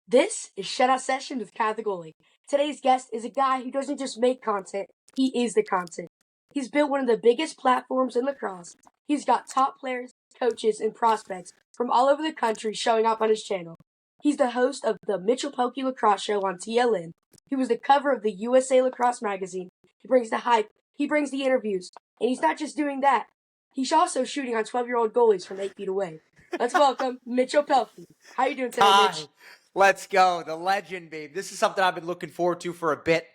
This is Shutout Session with KyTheGoalie. Today's guest is a guy who doesn't just make content, he is the content. He's built one of the biggest platforms in lacrosse. He's got top players, coaches, and prospects from all over the country showing up on his channel. He's the host of the Mitchell Pehlke Lacrosse Show on TLN. He was the cover of the USA Lacrosse Magazine. He brings the hype, he brings the interviews, and he's not just doing that. He's also shooting on 12-year-old goalies from 8 feet away. Let's welcome Mitchell Pehlke. How are you doing today, Mitch? Let's go. The legend, babe. This is something I've been looking forward to for a bit.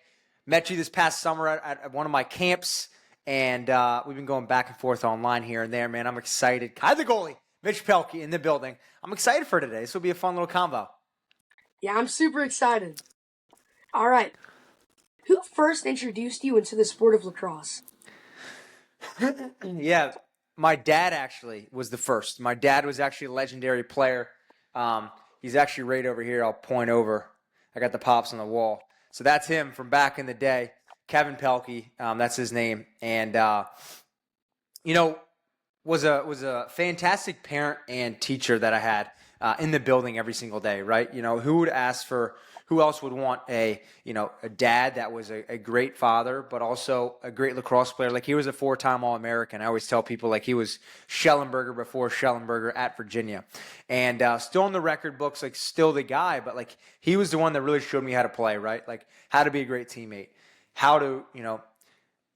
Met you this past summer at one of my camps, and we've been going back and forth online here and there, man. I'm excited. KyTheGoalie, Mitch Pehlke in the building. I'm excited for today. This will be a fun little convo. Yeah, I'm super excited. All right. Who first introduced you into the sport of lacrosse? Yeah, my dad actually was the first. My dad was actually a legendary player. He's actually right over here. I'll point over. I got the pops on the wall. So that's him from back in the day, Kevin Pehlke. That's his name. And, was a fantastic parent and teacher that I had in the building every single day, right? Who else would want a dad that was a great father, but also a great lacrosse player? Like, he was a 4-time All-American. I always tell people, like, he was Schellenberger before Schellenberger at Virginia. And still in the record books, like, still the guy, but, like, he was the one that really showed me how to play, right? Like, how to be a great teammate, how to,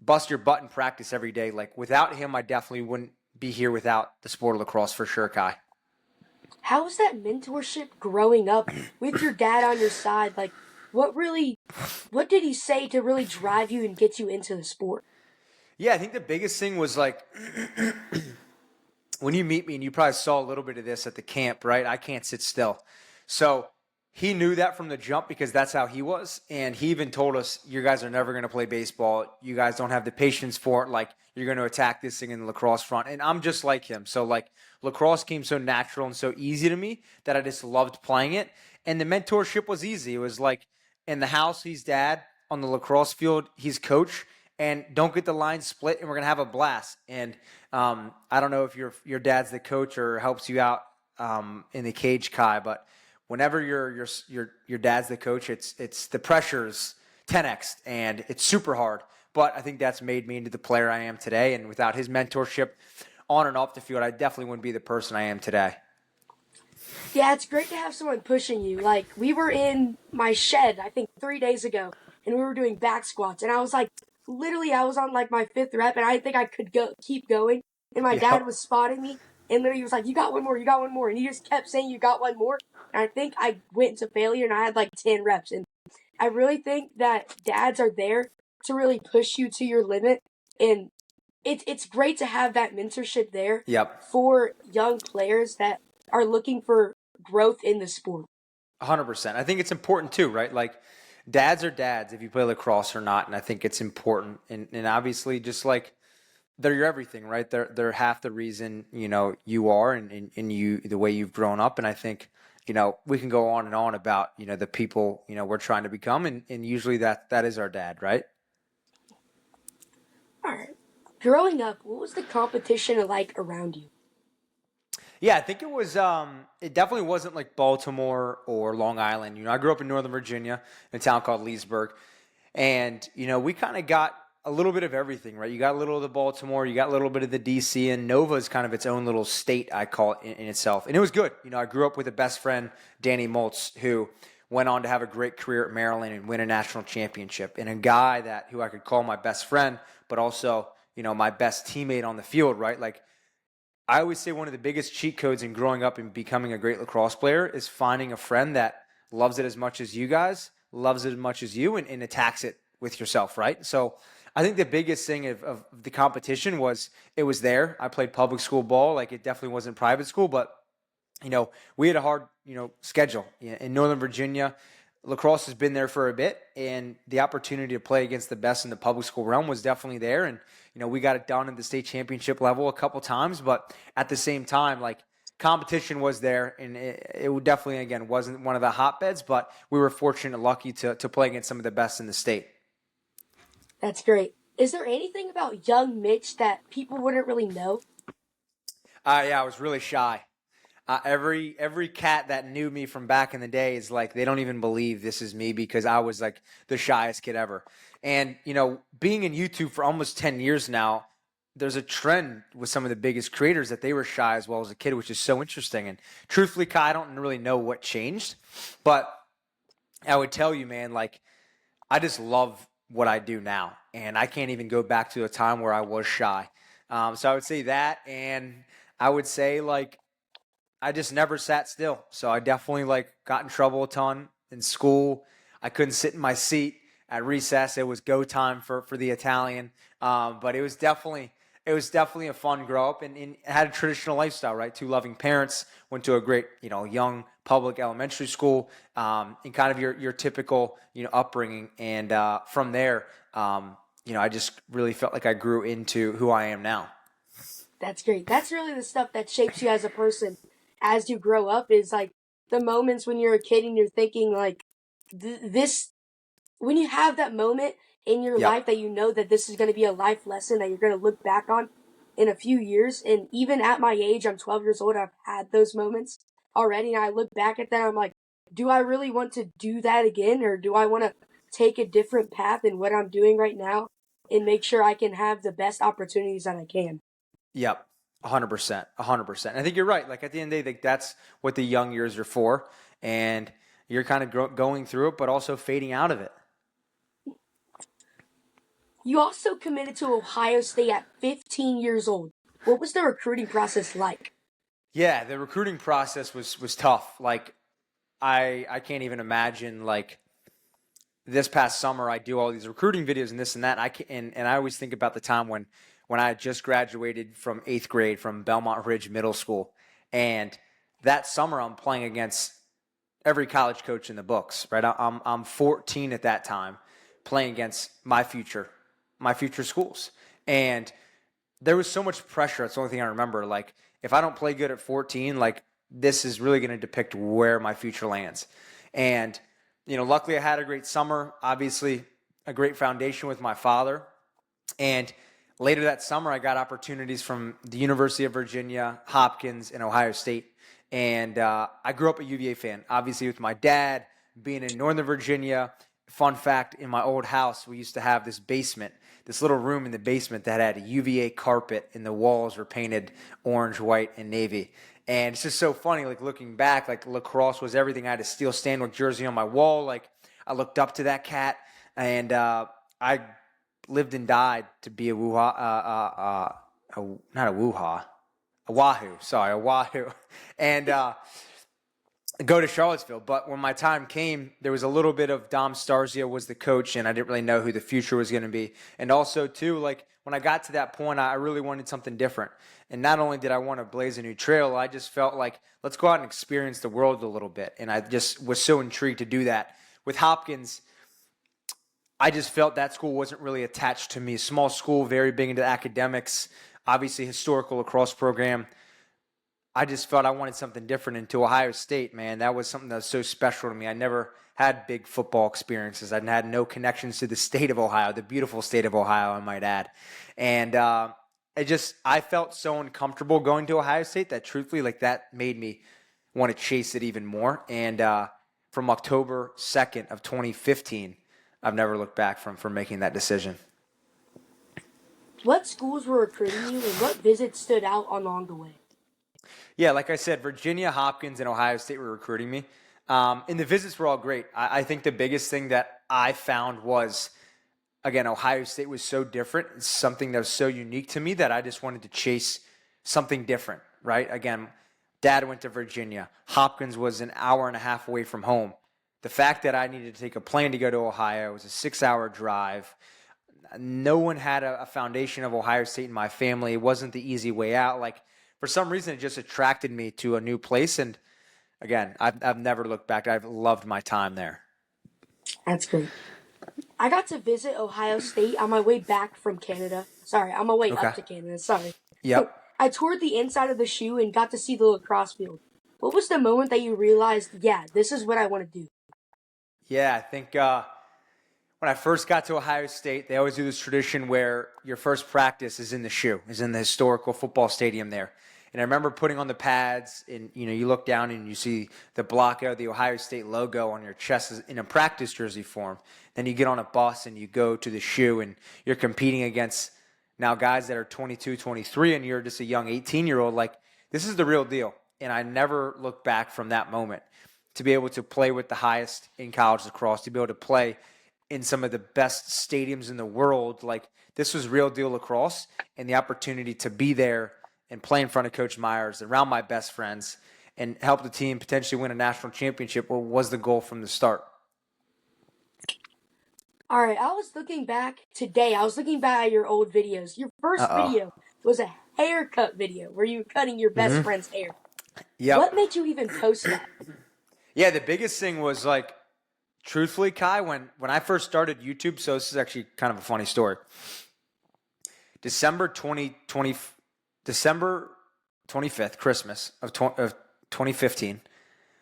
bust your butt in practice every day. Like, without him, I definitely wouldn't be here without the sport of lacrosse for sure, Kai. How was that mentorship growing up with your dad on your side? Like, what did he say to really drive you and get you into the sport? Yeah, I think the biggest thing was, like, when you meet me, and you probably saw a little bit of this at the camp, right? I can't sit still. So he knew that from the jump because that's how he was. And he even told us, you guys are never going to play baseball. You guys don't have the patience for it. Like, you're going to attack this thing in the lacrosse front. And I'm just like him. So, like, lacrosse came so natural and so easy to me that I just loved playing it. And the mentorship was easy. It was like, in the house, he's dad. On the lacrosse field, he's coach. And don't get the line split, and we're gonna have a blast. And I don't know if your dad's the coach or helps you out in the cage, Kai, but whenever your dad's the coach, it's the pressure's 10x, and it's super hard. But I think that's made me into the player I am today. And without his mentorship on and off the field, I definitely wouldn't be the person I am today. Yeah, it's great to have someone pushing you. Like, we were in my shed, I think 3 days ago, and we were doing back squats, and I was like, literally, I was on like my 5th rep, and I didn't think I could keep going. And my dad was spotting me, and literally he was like, "You got one more, you got one more," and he just kept saying, "You got one more." And I think I went into failure, and I had like 10 reps. And I really think that dads are there to really push you to your limit, and it's great to have that mentorship there Yep. for young players that are looking for growth in the sport. 100%. I think it's important too, right? Like, dads are dads if you play lacrosse or not, and I think it's important. And obviously, just like, they're your everything, right? They're half the reason you are and you the way you've grown up. And I think we can go on and on about the people we're trying to become, and usually that is our dad, right? All right. Growing up, what was the competition like around you? Yeah, I think it was. It definitely wasn't like Baltimore or Long Island. I grew up in Northern Virginia in a town called Leesburg, and we kind of got a little bit of everything, right? You got a little of the Baltimore, you got a little bit of the DC, and Nova is kind of its own little state, I call it, in itself. And it was good. I grew up with a best friend, Danny Moltz, who went on to have a great career at Maryland and win a national championship, and a guy who I could call my best friend, but also my best teammate on the field, right? Like, I always say one of the biggest cheat codes in growing up and becoming a great lacrosse player is finding a friend that loves it as much as you guys, loves it as much as you, and attacks it with yourself, right? So I think the biggest thing of the competition was it was there. I played public school ball. Like, it definitely wasn't private school, but, we had a hard, schedule. In Northern Virginia, lacrosse has been there for a bit, and the opportunity to play against the best in the public school realm was definitely there. And, we got it done at the state championship level a couple times, but at the same time, like, competition was there, and it definitely, again, wasn't one of the hotbeds, but we were fortunate and lucky to play against some of the best in the state. That's great. Is there anything about young Mitch that people wouldn't really know? Yeah, I was really shy. Every cat that knew me from back in the day is like, they don't even believe this is me because I was like the shyest kid ever. And, being in YouTube for almost 10 years now, there's a trend with some of the biggest creators that they were shy as well as a kid, which is so interesting. And truthfully, Kai, I don't really know what changed, but I would tell you, man, like, I just love what I do now. And I can't even go back to a time where I was shy. So I would say that. And I would say, like, I just never sat still. So I definitely, like, got in trouble a ton in school. I couldn't sit in my seat at recess. It was go time for the Italian. But it was definitely a fun grow up, and had a traditional lifestyle, right? Two loving parents, went to a great, young public elementary school, and kind of your typical, upbringing. And from there, I just really felt like I grew into who I am now. That's great. That's really the stuff that shapes you as a person as you grow up, is like the moments when you're a kid and you're thinking like this, when you have that moment in your Yep. life that you know that this is going to be a life lesson that you're going to look back on in a few years. And even at my age, I'm 12 years old, I've had those moments already. And I look back at that, I'm like, do I really want to do that again? Or do I want to take a different path in what I'm doing right now and make sure I can have the best opportunities that I can? Yep. 100%. 100%. I think you're right. Like, at the end of the day, like, that's what the young years are for. And you're kind of going through it, but also fading out of it. You also committed to Ohio State at 15 years old. What was the recruiting process like? Yeah, the recruiting process was tough. Like, I can't even imagine, like, this past summer I do all these recruiting videos and this and that. And I always think about the time when I had just graduated from 8th grade from Belmont Ridge Middle School. And that summer I'm playing against every college coach in the books, right? I'm 14 at that time, playing against my future schools. And there was so much pressure. That's the only thing I remember. Like, if I don't play good at 14, like, this is really going to depict where my future lands. And, luckily I had a great summer, obviously a great foundation with my father. And later that summer, I got opportunities from the University of Virginia, Hopkins, and Ohio State. And I grew up a UVA fan, obviously with my dad being in Northern Virginia. Fun fact, in my old house, we used to have this little room in the basement that had a UVA carpet, and the walls were painted orange, white, and navy. And it's just so funny, like, looking back, like, lacrosse was everything. I had a Steel Stanwick jersey on my wall. Like, I looked up to that cat, and I lived and died to be a Wahoo. Sorry, a Wahoo. And go to Charlottesville. But when my time came, there was a little bit of Dom Starzio was the coach, and I didn't really know who the future was going to be. And also, too, like, when I got to that point, I really wanted something different. And not only did I want to blaze a new trail, I just felt like, let's go out and experience the world a little bit. And I just was so intrigued to do that. With Hopkins, I just felt that school wasn't really attached to me. Small school, very big into academics, obviously historical lacrosse program. I just felt I wanted something different. Into Ohio State, man, that was something that was so special to me. I never had big football experiences. I had no connections to the state of Ohio, the beautiful state of Ohio, I might add. And I felt so uncomfortable going to Ohio State that, truthfully, like, that made me want to chase it even more. And from October 2nd of 2015, I've never looked back from making that decision. What schools were recruiting you, and what visits stood out along the way? Yeah, like I said, Virginia, Hopkins, and Ohio State were recruiting me. And the visits were all great. I think the biggest thing that I found was, again, Ohio State was so different. It's something that was so unique to me that I just wanted to chase something different, right? Again, Dad went to Virginia. Hopkins was an hour and a half away from home. The fact that I needed to take a plane to go to Ohio was a 6-hour drive. No one had a foundation of Ohio State in my family. It wasn't the easy way out. Like, for some reason, it just attracted me to a new place. And again, I've never looked back. I've loved my time there. That's great. I got to visit Ohio State on my way back from Canada. Sorry, on my way up to Canada. Sorry. Yep. I toured the inside of the shoe and got to see the lacrosse field. What was the moment that you realized, yeah, this is what I want to do? Yeah, I think when I first got to Ohio State, they always do this tradition where your first practice is in the shoe, is in the historical football stadium there. And I remember putting on the pads, and you look down and you see the block out the Ohio State logo on your chest in a practice jersey form. Then you get on a bus and you go to the shoe, and you're competing against now guys that are 22, 23, and you're just a young 18-year-old. Like, this is the real deal. And I never look back from that moment to be able to play with the highest in college lacrosse, to be able to play in some of the best stadiums in the world. Like, this was real deal lacrosse, and the opportunity to be there and play in front of Coach Myers, around my best friends, and help the team potentially win a national championship was the goal from the start. All right, I was looking back today. I was looking back at your old videos. Your first video was a haircut video where you were cutting your best friend's hair. Yep. What made you even post that? Yeah, the biggest thing was, like, truthfully, Kai, when I first started YouTube, so this is actually kind of a funny story. December 25th, Christmas of 2015,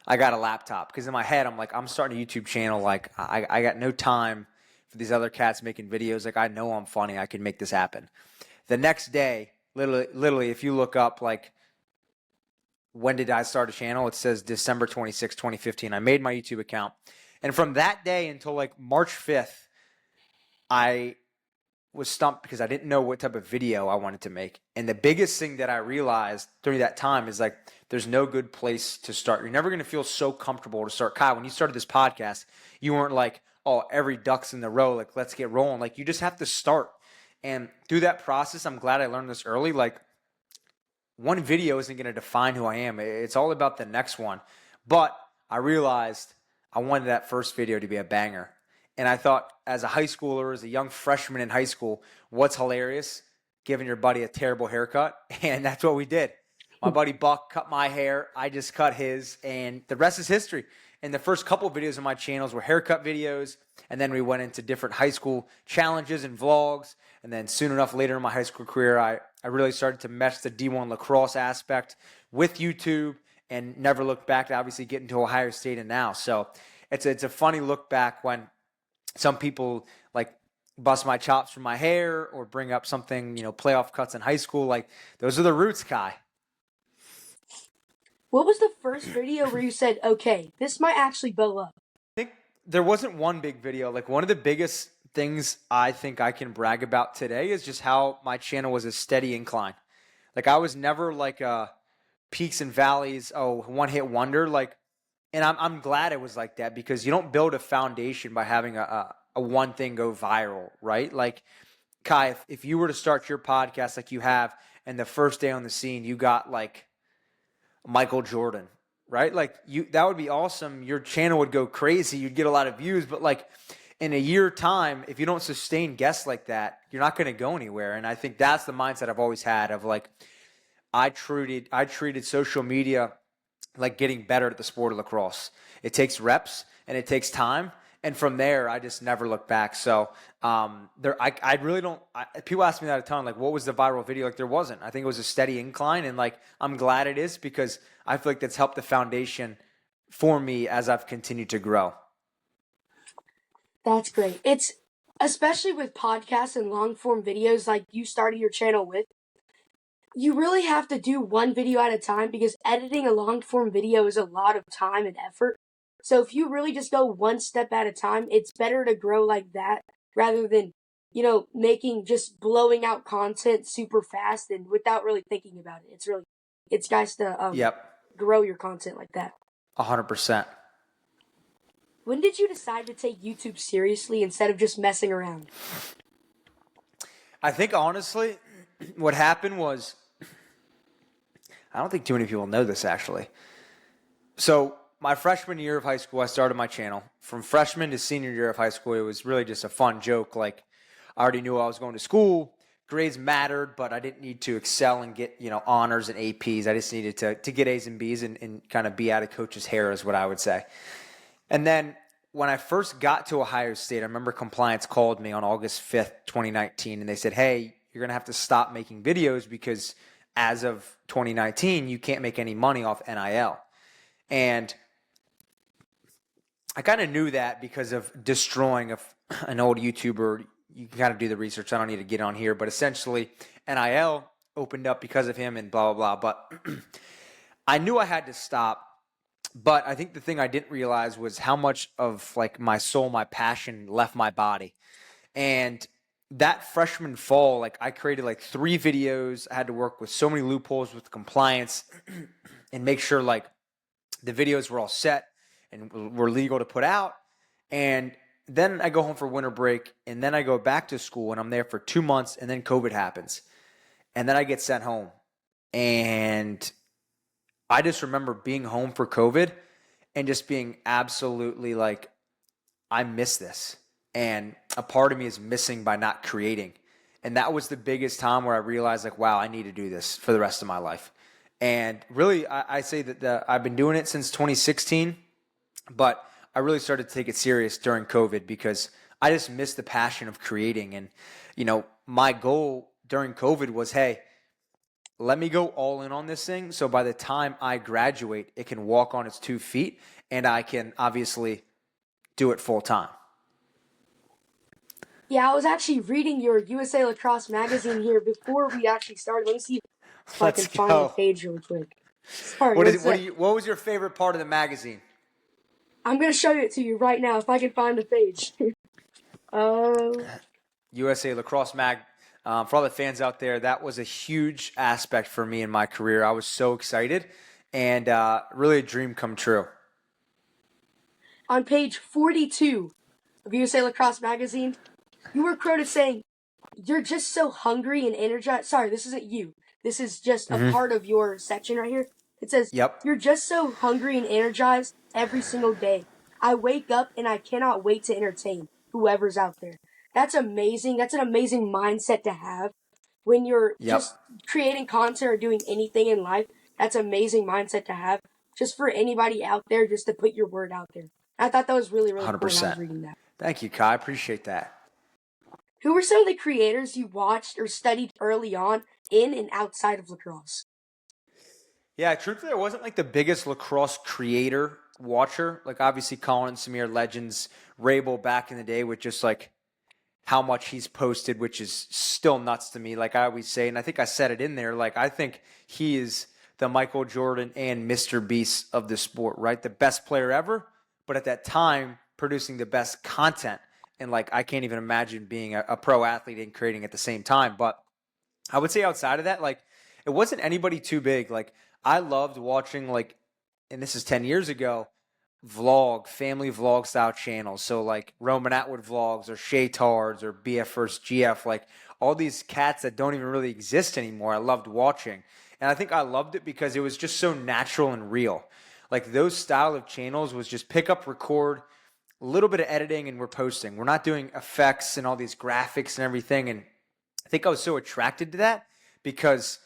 I got a laptop. Because in my head, I'm like, I'm starting a YouTube channel. Like, I got no time for these other cats making videos. Like, I know I'm funny. I can make this happen. The next day, literally, if you look up, like, when did I start a channel, it says December 26, 2015. I made my YouTube account. And from that day until, like, March 5th, I was stumped because I didn't know what type of video I wanted to make. And the biggest thing that I realized during that time is, like, there's no good place to start. You're never going to feel so comfortable to start. Kyle, when you started this podcast, you weren't like, oh, every duck's in the row, like, let's get rolling. Like, you just have to start. And through that process, I'm glad I learned this early. Like, one video isn't going to define who I am. It's all about the next one. But I realized I wanted that first video to be a banger. And I thought, as a high schooler, as a young freshman in high school, what's hilarious? Giving your buddy a terrible haircut. And that's what we did. My buddy Buck cut my hair. I just cut his. And the rest is history. And the first couple of videos on my channels were haircut videos. And then we went into different high school challenges and vlogs. And then soon enough, later in my high school career, I really started to mesh the D1 lacrosse aspect with YouTube and never looked back to obviously getting to Ohio State and now. So it's a funny look back when some people, like, bust my chops for my hair or bring up something, playoff cuts in high school. Like, those are the roots, Kai. What was the first video where you said, okay, this might actually blow up? I think there wasn't one big video. Like, one of the biggest things I think I can brag about today is just how my channel was a steady incline. Like, I was never like a peaks and valleys, one-hit wonder. Like, and I'm glad it was like that, because you don't build a foundation by having a one thing go viral, right? Like, Kai, if you were to start your podcast like you have, and the first day on the scene you got, like, Michael Jordan, right? Like, that would be awesome. Your channel would go crazy. You'd get a lot of views, but, like, in a year time, if you don't sustain guests like that, you're not going to go anywhere. And I think that's the mindset I've always had of, like, I treated social media like getting better at the sport of lacrosse. It takes reps and it takes time. And from there, I just never look back. So I really don't – people ask me that a ton, like, what was the viral video? Like, there wasn't. I think it was a steady incline, and, like, I'm glad it is, because I feel like that's helped the foundation for me as I've continued to grow. That's great. It's especially with podcasts and long-form videos like you started your channel with, you really have to do one video at a time, because editing a long-form video is a lot of time and effort. So if you really just go one step at a time, it's better to grow like that rather than, just blowing out content super fast and without really thinking about it. It's guys to grow your content like that. 100%. When did you decide to take YouTube seriously instead of just messing around? I think, honestly, what happened was, I don't think too many people know this, actually. So my freshman year of high school, I started my channel. From freshman to senior year of high school, it was really just a fun joke. Like, I already knew I was going to school. Grades mattered, but I didn't need to excel and get, honors and APs. I just needed to get A's and B's and kind of be out of coach's hair, is what I would say. And then when I first got to Ohio State, I remember compliance called me on August 5th, 2019, and they said, hey, you're going to have to stop making videos because as of 2019, you can't make any money off NIL. And I kind of knew that because of destroying an old YouTuber. You can kind of do the research. I don't need to get on here. But essentially, NIL opened up because of him and blah, blah, blah. But I knew I had to stop. But I think the thing I didn't realize was how much of like my soul, my passion left my body. And that freshman fall, like I created like 3 videos. I had to work with so many loopholes with compliance and make sure like the videos were all set and were legal to put out. And then I go home for winter break, and then I go back to school, and I'm there for 2 months, and then COVID happens. And then I get sent home. And I just remember being home for COVID and just being absolutely like, I miss this. And a part of me is missing by not creating. And that was the biggest time where I realized like, wow, I need to do this for the rest of my life. And really, I say that I've been doing it since 2016, but I really started to take it serious during COVID because I just missed the passion of creating. And, you know, my goal during COVID was, hey, let me go all in on this thing. So by the time I graduate, it can walk on its 2 feet and I can obviously do it full time. Yeah, I was actually reading your USA Lacrosse Magazine here before we actually started. Let me see if I can Let's find the go. page real quick. Sorry, What was your favorite part of the magazine? I'm going to show it to you right now if I can find the page. USA Lacrosse Mag. For all the fans out there, that was a huge aspect for me in my career. I was so excited and really a dream come true. On page 42 of USA Lacrosse Magazine, you were quoted saying, "You're just so hungry and energized." Sorry, this isn't you. This is just a part of your section right here. It says, Yep. "You're just so hungry and energized every single day. I wake up and I cannot wait to entertain whoever's out there." That's amazing. That's an amazing mindset to have when you're just creating content or doing anything in life. That's an amazing mindset to have just for anybody out there, just to put your word out there. I thought that was really, really cool when I was reading that. Thank you, Kai. I appreciate that. Who were some of the creators you watched or studied early on in and outside of lacrosse? Yeah, truthfully, I wasn't like the biggest lacrosse creator watcher. Like obviously Colin and Samir legends, Rabel back in the day with just like how much he's posted, which is still nuts to me. Like I always say, and I think I said it in there, like I think he is the Michael Jordan and Mr. Beast of the sport, right? The best player ever, but at that time producing the best content. And like I can't even imagine being a pro athlete and creating at the same time. But I would say outside of that, like it wasn't anybody too big. Like I loved watching like, and this is 10 years ago, family vlog style channels. So like Roman Atwood vlogs or Shay Tards or BF First GF, like all these cats that don't even really exist anymore. I loved watching. And I think I loved it because it was just so natural and real. Like those style of channels was just pick up, record, a little bit of editing, and we're posting. We're not doing effects and all these graphics and everything. And I think I was so attracted to that because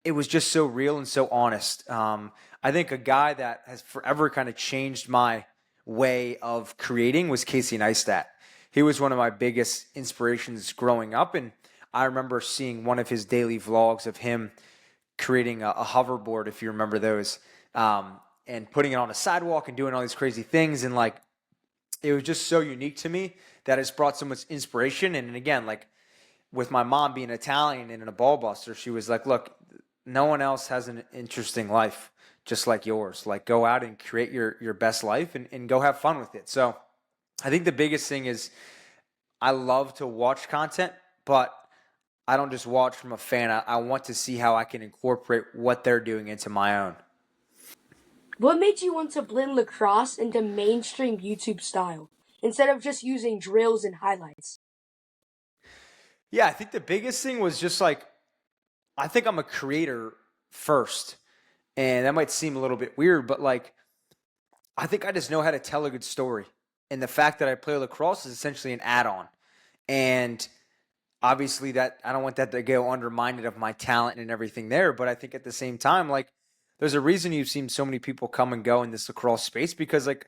it was just so real and so honest. I think a guy that has forever kind of changed my way of creating was Casey Neistat. He was one of my biggest inspirations growing up, and I remember seeing one of his daily vlogs of him creating a hoverboard, if you remember those, and putting it on a sidewalk and doing all these crazy things. And like, it was just so unique to me that it's brought so much inspiration. And again, like with my mom being Italian and a ball buster, she was like, look, no one else has an interesting life just like yours. Like go out and create your best life and go have fun with it. So I think the biggest thing is I love to watch content, but I don't just watch from a fan. I want to see how I can incorporate what they're doing into my own. What made you want to blend lacrosse into mainstream YouTube style instead of just using drills and highlights? Yeah, I think the biggest thing was just like, I think I'm a creator first. And that might seem a little bit weird, but like, I think I just know how to tell a good story. And the fact that I play lacrosse is essentially an add-on. And obviously that I don't want that to go undermined of my talent and everything there. But I think at the same time, like, there's a reason you've seen so many people come and go in this lacrosse space because like,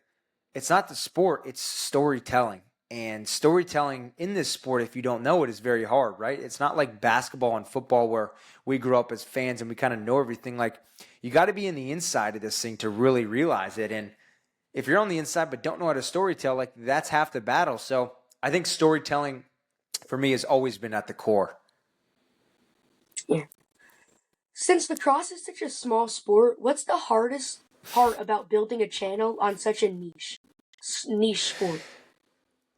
it's not the sport, it's storytelling. And storytelling in this sport, if you don't know it, is very hard, right? It's not like basketball and football where we grew up as fans and we kind of know everything. Like, you got to be in the inside of this thing to really realize it. And if you're on the inside but don't know how to storytell, like that's half the battle. So I think storytelling for me has always been at the core. Yeah. Since lacrosse is such a small sport, what's the hardest part about building a channel on such a niche sport?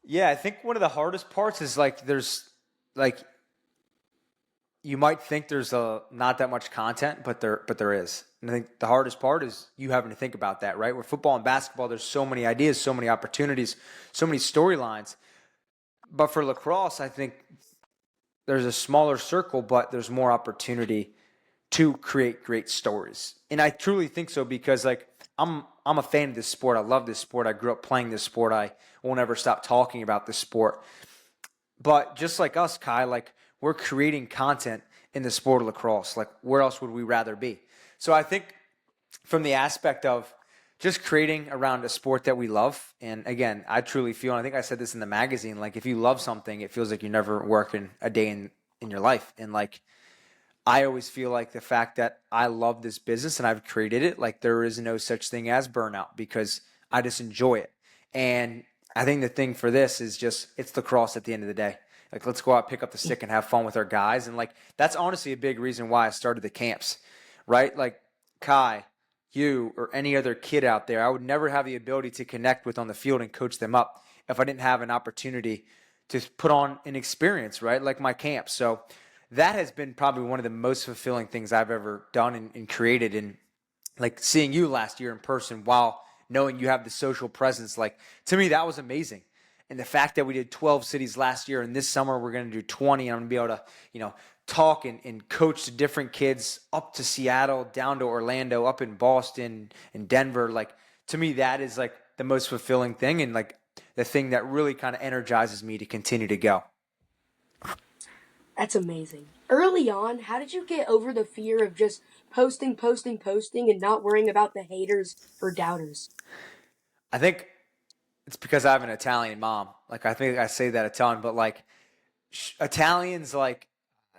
Yeah, I think one of the hardest parts is like like you might think there's not that much content, but there is. And I think the hardest part is you having to think about that, right? Where football and basketball, there's so many ideas, so many opportunities, so many storylines. But for lacrosse, I think there's a smaller circle, but there's more opportunity to create great stories. And I truly think so because like I'm a fan of this sport. I love this sport. I grew up playing this sport. I won't ever stop talking about this sport. But just like us, Kai, like we're creating content in the sport of lacrosse. Like where else would we rather be? So I think from the aspect of just creating around a sport that we love. And again, I truly feel, and I think I said this in the magazine, like if you love something, it feels like you're never working a day in your life. And like I always feel like the fact that I love this business and I've created it, like there is no such thing as burnout because I just enjoy it. And I think the thing for this is just, it's lacrosse at the end of the day. Like, let's go out, pick up the stick and have fun with our guys. And like, that's honestly a big reason why I started the camps, right? Like Kai, you, or any other kid out there, I would never have the ability to connect with on the field and coach them up if I didn't have an opportunity to put on an experience, right? Like my camp. So that has been probably one of the most fulfilling things I've ever done and created. And like seeing you last year in person while knowing you have the social presence, like to me, that was amazing. And the fact that we did 12 cities last year and this summer we're going to do 20, and I'm going to be able to, talk and coach to different kids up to Seattle, down to Orlando, up in Boston and Denver. Like to me, that is like the most fulfilling thing and like the thing that really kind of energizes me to continue to go. That's amazing. Early on, how did you get over the fear of just posting, and not worrying about the haters or doubters? I think it's because I have an Italian mom. Like I think I say that a ton, but like Italians, like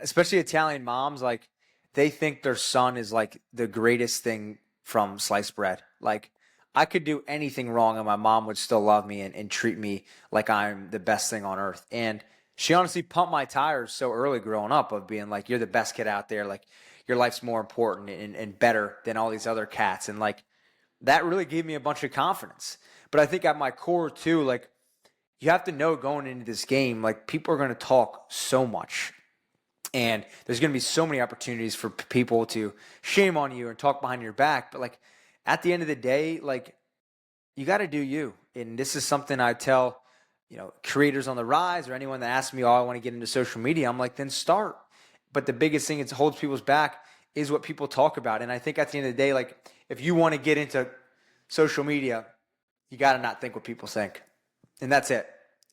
especially Italian moms, like they think their son is like the greatest thing from sliced bread. Like I could do anything wrong and my mom would still love me and treat me like I'm the best thing on earth. And she honestly pumped my tires so early growing up of being like, you're the best kid out there. Like your life's more important and better than all these other cats. And like that really gave me a bunch of confidence. But I think at my core too, like you have to know going into this game, like people are going to talk so much. And there's going to be so many opportunities for people to shame on you and talk behind your back. But like at the end of the day, like you got to do you. And this is something I tell, creators on the rise or anyone that asks me, oh, I want to get into social media. I'm like, then start. But the biggest thing that holds people's back is what people talk about. And I think at the end of the day, like if you want to get into social media, you got to not think what people think. And that's it.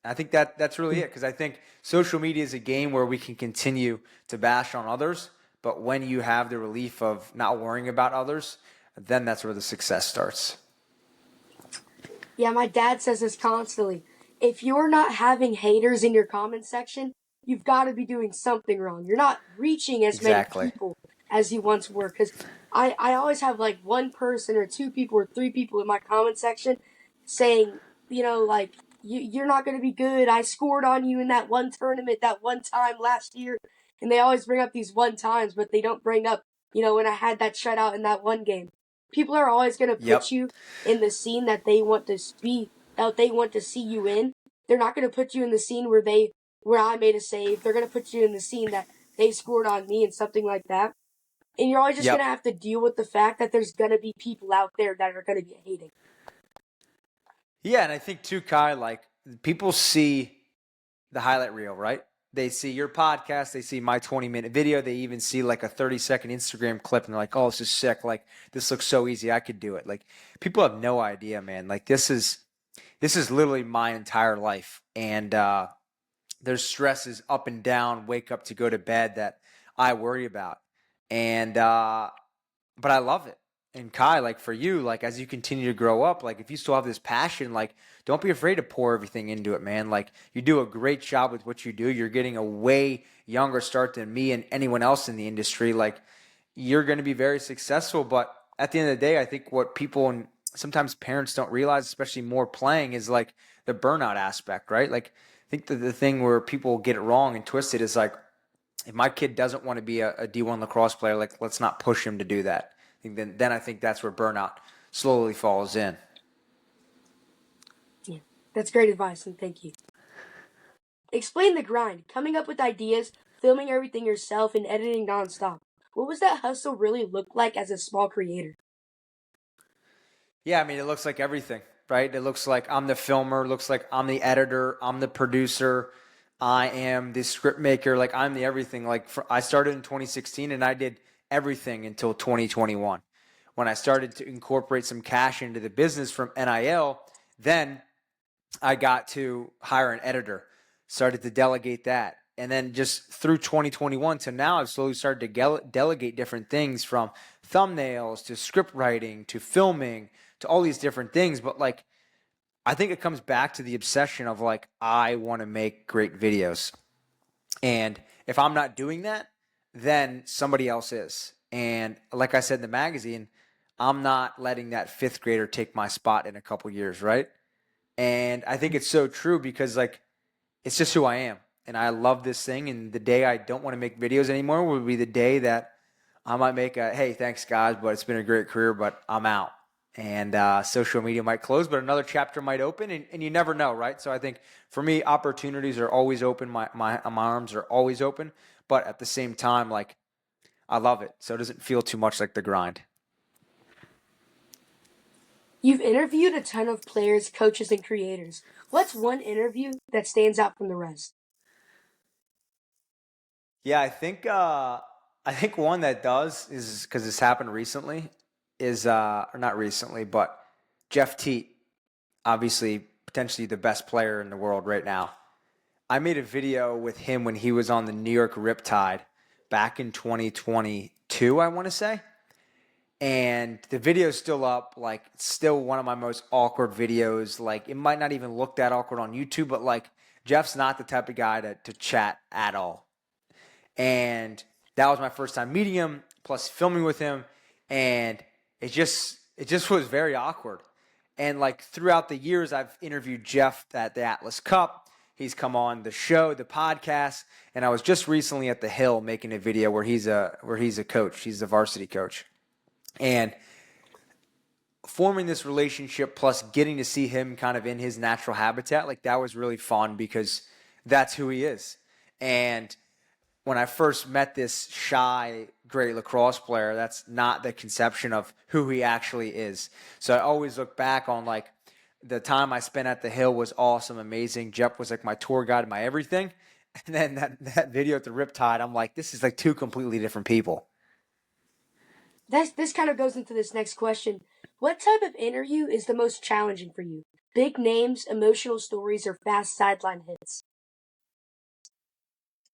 I think that's really it, because I think social media is a game where we can continue to bash on others, but when you have the relief of not worrying about others, then that's where the success starts. Yeah, my dad says this constantly. If you're not having haters in your comment section, you've got to be doing something wrong. You're not reaching as many Exactly. people as you once were. Because I always have like one person or two people or three people in my comment section saying, like, you're not going to be good. I scored on you in that one tournament, that one time last year. And they always bring up these one times, but they don't bring up, when I had that shutout in that one game. People are always going to Yep. put you in the scene that they want to that they want to see you in. They're not going to put you in the scene where I made a save. They're going to put you in the scene that they scored on me and something like that. And you're always just going to have to deal with the fact that there's going to be people out there that are going to be hating. Yeah, and I think too, Kai, like people see the highlight reel, right? They see your podcast, they see my 20-minute video, they even see like a 30-second Instagram clip, and they're like, oh, this is sick. Like, this looks so easy, I could do it. Like, people have no idea, man. Like, this is literally my entire life. And there's stresses up and down, wake up to go to bed that I worry about. And but I love it. And Kai, like for you, like as you continue to grow up, like if you still have this passion, like don't be afraid to pour everything into it, man. Like you do a great job with what you do. You're getting a way younger start than me and anyone else in the industry. Like you're going to be very successful. But at the end of the day, I think what people and sometimes parents don't realize, especially more playing, is like the burnout aspect, right? Like I think the thing where people get it wrong and twist it is like if my kid doesn't want to be a D1 lacrosse player, like let's not push him to do that. Then I think that's where burnout slowly falls in. Yeah, that's great advice, and thank you. Explain the grind, coming up with ideas, filming everything yourself, and editing nonstop. What was that hustle really look like as a small creator? Yeah, I mean, it looks like everything, right? It looks like I'm the filmer, it looks like I'm the editor, I'm the producer, I am the script maker, like I'm the everything. I started in 2016 and I did everything until 2021. When I started to incorporate some cash into the business from NIL, then I got to hire an editor, started to delegate that. And then just through 2021 to now, I've slowly started to delegate different things from thumbnails to script writing to filming to all these different things. But like, I think it comes back to the obsession of like, I want to make great videos. And if I'm not doing that, then somebody else is. And like I said in the magazine, I'm not letting that fifth grader take my spot in a couple years, right? And I think it's so true because like it's just who I am. And I love this thing. And the day I don't want to make videos anymore will be the day that I might make a, hey, thanks guys, but it's been a great career, but I'm out. And social media might close, but another chapter might open, and you never know, right? So I think for me, opportunities are always open. My arms are always open, but at the same time, like I love it. So it doesn't feel too much like the grind. You've interviewed a ton of players, coaches, and creators. What's one interview that stands out from the rest? Yeah, I think one that does is because this happened recently is or not recently, but Jeff Teat, obviously potentially the best player in the world right now. I made a video with him when he was on the New York Riptide back in 2022, I want to say. And the video's still up, like it's still one of my most awkward videos. Like it might not even look that awkward on YouTube, but like Jeff's not the type of guy to chat at all. And that was my first time meeting him, plus filming with him, and it just was very awkward. And like throughout the years, I've interviewed Jeff at the Atlas Cup. He's come on the show, the podcast, and I was just recently at the Hill making a video where he's a coach. He's the varsity coach, and forming this relationship plus getting to see him kind of in his natural habitat, like that was really fun because that's who he is. And when I first met this shy, great lacrosse player, that's not the conception of who he actually is. So I always look back on like the time I spent at the Hill was awesome, amazing. Jeff was like my tour guide, my everything. And then that video at the Riptide, I'm like, this is like two completely different people. This kind of goes into this next question. What type of interview is the most challenging for you? Big names, emotional stories, or fast sideline hits?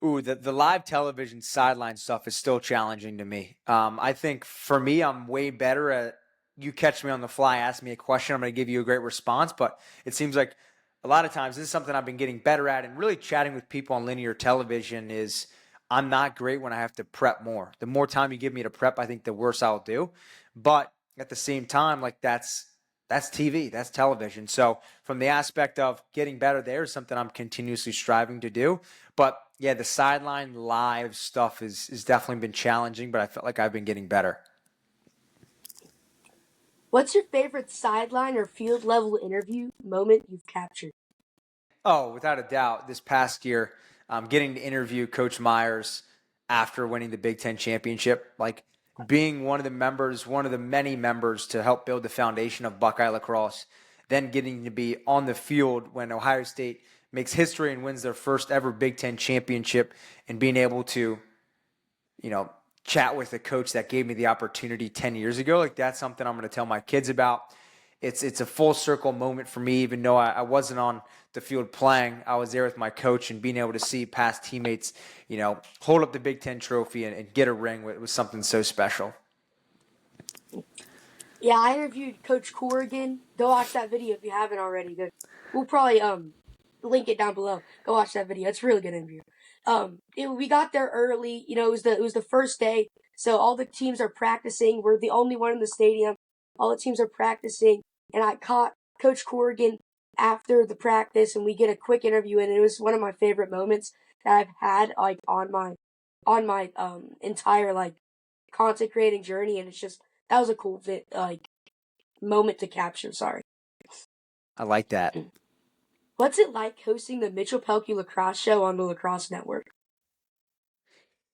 Ooh, the live television sideline stuff is still challenging to me. I think for me, I'm way better at you catch me on the fly, ask me a question, I'm going to give you a great response. But it seems like a lot of times this is something I've been getting better at, and really chatting with people on linear television is I'm not great when I have to prep more. The more time you give me to prep, I think the worse I'll do. But at the same time, like that's TV, that's television. So from the aspect of getting better there is something I'm continuously striving to do. But yeah, the sideline live stuff is definitely been challenging, but I felt like I've been getting better. What's your favorite sideline or field level interview moment you've captured? Oh, without a doubt, this past year, getting to interview Coach Myers after winning the Big Ten championship, like being one of the members, one of the many members to help build the foundation of Buckeye lacrosse, then getting to be on the field when Ohio State makes history and wins their first ever Big Ten championship, and being able to, you know, chat with a coach that gave me the opportunity 10 years ago. Like that's something I'm going to tell my kids about. It's a full circle moment for me, even though I wasn't on the field playing. I was there with my coach, and being able to see past teammates, hold up the Big Ten trophy and get a ring was something so special. Yeah, I interviewed Coach Corrigan. Go watch that video if you haven't already. We'll probably link it down below. Go watch that video. It's a really good interview. We got there early. It was the first day, so all the teams are practicing. We're the only one in the stadium. All the teams are practicing, and I caught Coach Corrigan after the practice, and we get a quick interview, and it was one of my favorite moments that I've had like on my on my entire like content creating journey, and that was a cool moment to capture. Sorry. I like that. What's it like hosting the Mitchell Pehlke Lacrosse Show on the Lacrosse Network?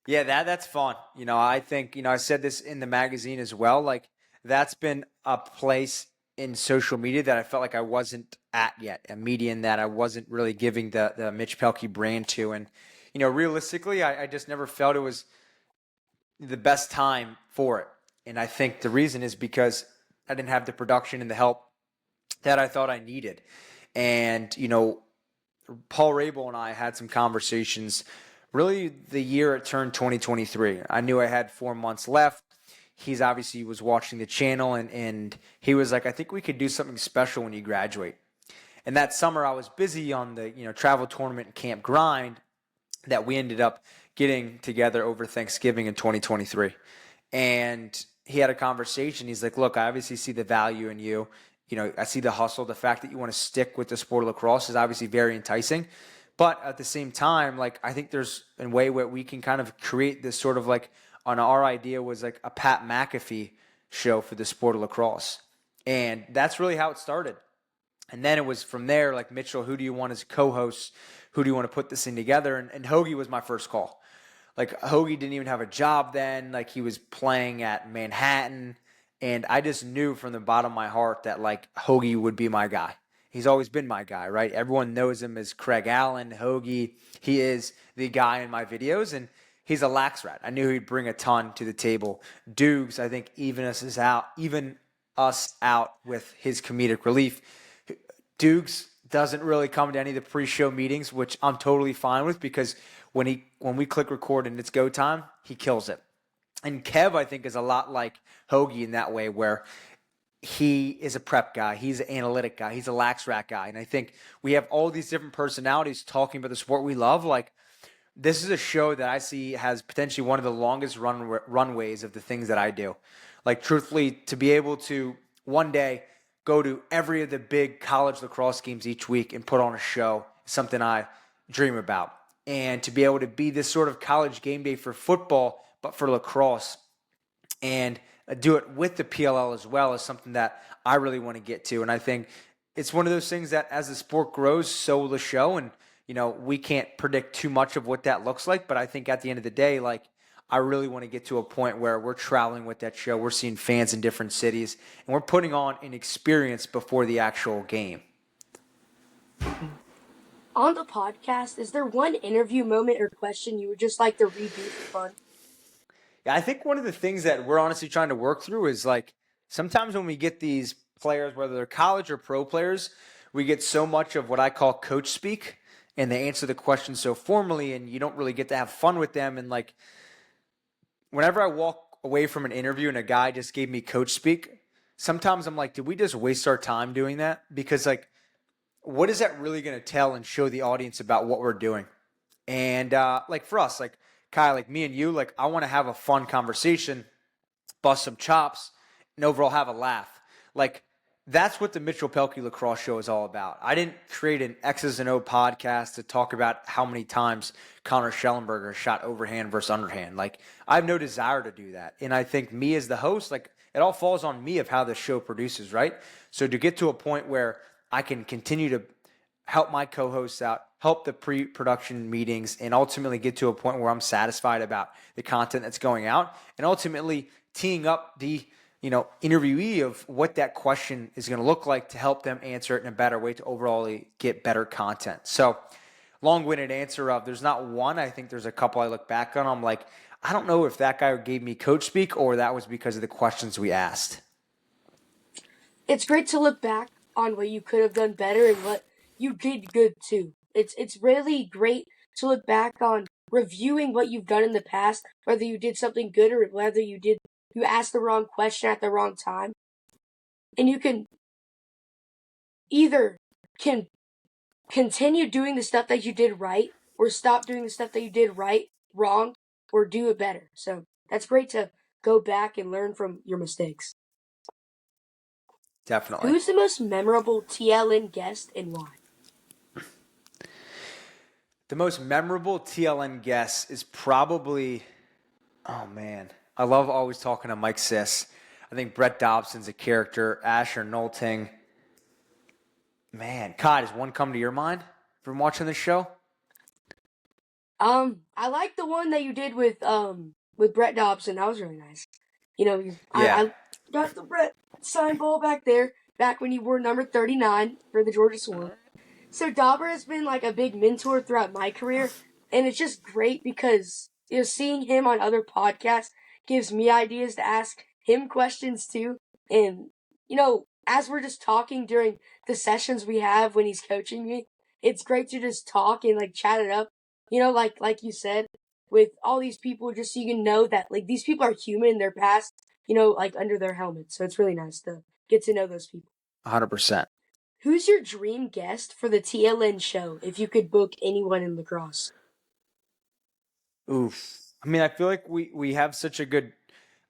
Yeah, that's fun. I think, I said this in the magazine as well. Like, that's been a place in social media that I felt like I wasn't at yet, a medium that I wasn't really giving the Mitch Pehlke brand to. And, realistically, I just never felt it was the best time for it. And I think the reason is because I didn't have the production and the help that I thought I needed. And, Paul Rabel and I had some conversations really the year it turned 2023. I knew I had 4 months left. He's obviously was watching the channel, and he was like, I think we could do something special when you graduate. And that summer I was busy on the travel tournament and camp grind that we ended up getting together over Thanksgiving in 2023. And he had a conversation. He's like, look, I obviously see the value in you. I see the hustle. The fact that you want to stick with the sport of lacrosse is obviously very enticing. But at the same time, like, I think there's a way where we can kind of create this sort of like, our idea was like a Pat McAfee show for the sport of lacrosse. And that's really how it started. And then it was from there, like, Mitchell, who do you want as co-host? Who do you want to put this thing together? And Hoagie was my first call. Like, Hoagie didn't even have a job then. Like, he was playing at Manhattan. And I just knew from the bottom of my heart that, like, Hoagie would be my guy. He's always been my guy, right? Everyone knows him as Craig Allen, Hoagie. He is the guy in my videos, and he's a lax rat. I knew he'd bring a ton to the table. Dukes, I think, even us out with his comedic relief. Dukes doesn't really come to any of the pre-show meetings, which I'm totally fine with, because when we click record and it's go time, he kills it. And Kev, I think, is a lot like Hoagie in that way, where he is a prep guy, he's an analytic guy, he's a lax rat guy. And I think we have all these different personalities talking about the sport we love. Like, this is a show that I see has potentially one of the longest runways of the things that I do. Like, truthfully, to be able to one day go to every of the big college lacrosse games each week and put on a show is something I dream about. And to be able to be this sort of college game day for football, but for lacrosse, and do it with the PLL as well, is something that I really want to get to. And I think it's one of those things that as the sport grows, so will the show. And, we can't predict too much of what that looks like. But I think at the end of the day, like, I really want to get to a point where we're traveling with that show. We're seeing fans in different cities, and we're putting on an experience before the actual game. On the podcast, is there one interview moment or question you would just like to redo for fun? Yeah, I think one of the things that we're honestly trying to work through is, like, sometimes when we get these players, whether they're college or pro players, we get so much of what I call coach speak, and they answer the question so formally, and you don't really get to have fun with them. And, like, whenever I walk away from an interview and a guy just gave me coach speak, sometimes I'm like, did we just waste our time doing that? Because, like, what is that really going to tell and show the audience about what we're doing? And like, for us, like Kai, like me and you, like, I want to have a fun conversation, bust some chops, and overall have a laugh. Like, that's what the Mitchell Pehlke Lacrosse Show is all about. I didn't create an X's and O podcast to talk about how many times Connor Schellenberger shot overhand versus underhand. Like, I have no desire to do that. And I think me as the host, like, it all falls on me of how the show produces, right? So to get to a point where I can continue to help my co-hosts out, help the pre-production meetings, and ultimately get to a point where I'm satisfied about the content that's going out, and ultimately teeing up the interviewee of what that question is going to look like to help them answer it in a better way to overall get better content. So, long-winded answer of there's not one. I think there's a couple I look back on. I'm like, I don't know if that guy gave me coach speak or that was because of the questions we asked. It's great to look back on what you could have done better and what you did good too. It's really great to look back on reviewing what you've done in the past, whether you did something good or whether you asked the wrong question at the wrong time. And you can either continue doing the stuff that you did right, or stop doing the stuff that you did wrong, or do it better. So that's great to go back and learn from your mistakes. Definitely. Who's the most memorable TLN guest and why? The most memorable TLN guest is probably, oh man, I love always talking to Mike Siss. I think Brett Dobson's a character. Asher Nolting. Man, Kai, does one come to your mind from watching this show? I like the one that you did with Brett Dobson. That was really nice. You know, Yeah. I got the Brett signed ball back there, back when you wore number 39 for the Georgia Swarm. So Dauber has been like a big mentor throughout my career, and it's just great because seeing him on other podcasts gives me ideas to ask him questions too. And as we're just talking during the sessions we have when he's coaching me, it's great to just talk and like chat it up. Like you said, with all these people, just so you can know that like these people are human, they're past, like under their helmets. So it's really nice to get to know those people. 100%. Who's your dream guest for the TLN show if you could book anyone in lacrosse? Oof. I mean, I feel like we have such a good,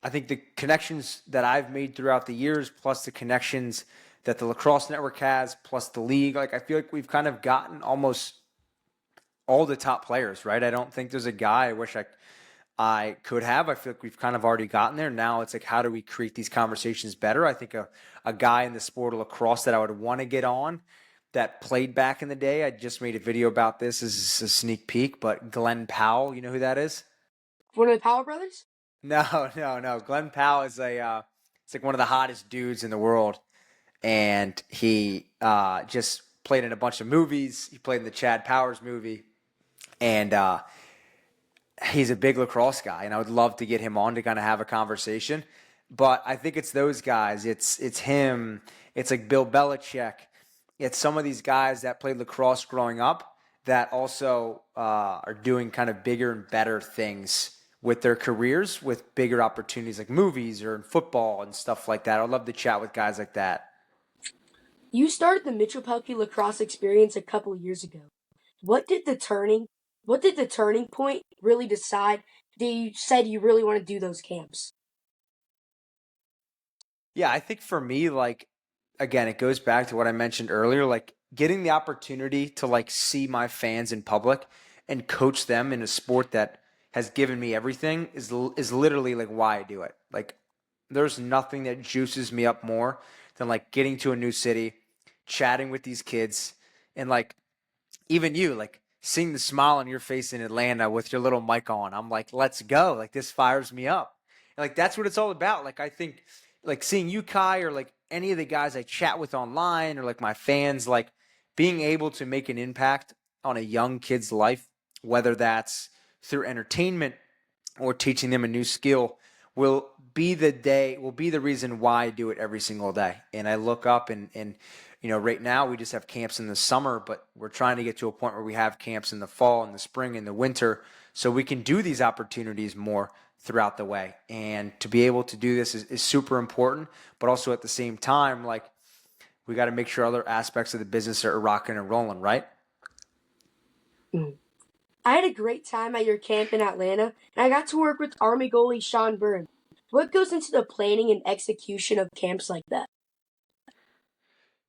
I think the connections that I've made throughout the years, plus the connections that the Lacrosse Network has, plus the league, like I feel like we've kind of gotten almost all the top players, right? I don't think there's a guy I wish I could have. I feel like we've kind of already gotten there. Now it's like, how do we create these conversations better? I think a guy in the sport of lacrosse that I would want to get on that played back in the day. I just made a video about this. This is a sneak peek, but Glenn Powell, you know who that is? One of the Powell brothers? No. Glenn Powell is it's like one of the hottest dudes in the world. And he just played in a bunch of movies. He played in the Chad Powers movie. And he's a big lacrosse guy, and I would love to get him on to kind of have a conversation. But I think it's those guys. It's him. It's like Bill Belichick. It's some of these guys that played lacrosse growing up that also are doing kind of bigger and better things with their careers, with bigger opportunities like movies or in football and stuff like that. I'd love to chat with guys like that. You started the Mitchell Pehlke lacrosse experience a couple of years ago. What did the turning point really decide that you said you really want to do those camps? Yeah, I think for me, like, again, it goes back to what I mentioned earlier, like getting the opportunity to like see my fans in public and coach them in a sport that has given me everything is literally like why I do it. Like there's nothing that juices me up more than like getting to a new city, chatting with these kids, and like even you, like seeing the smile on your face in Atlanta with your little mic on. I'm like, let's go. Like this fires me up. And like that's what it's all about. Like I think like seeing you, Kai, or like any of the guys I chat with online or like my fans, like being able to make an impact on a young kid's life, whether that's through entertainment or teaching them a new skill, will be the reason why I do it every single day. And I look up and right now we just have camps in the summer, but we're trying to get to a point where we have camps in the fall and the spring and the winter so we can do these opportunities more throughout the way. And to be able to do this is super important, but also at the same time, like we got to make sure other aspects of the business are rocking and rolling, right? Mm. I had a great time at your camp in Atlanta, and I got to work with Army goalie Sean Byrne. What goes into the planning and execution of camps like that?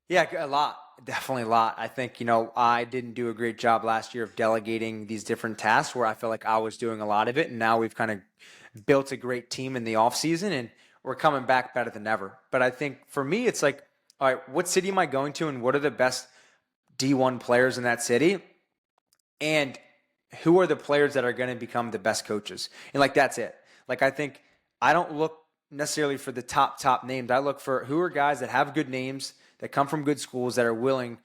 Yeah, a lot. Definitely a lot. I think, I didn't do a great job last year of delegating these different tasks where I felt like I was doing a lot of it. And now we've kind of built a great team in the off season and we're coming back better than ever. But I think for me, it's like, all right, what city am I going to and what are the best D1 players in that city? And who are the players that are going to become the best coaches? And like, that's it. Like, I think I don't look necessarily for the top names. I look for who are guys that have good names, that come from good schools, that are willing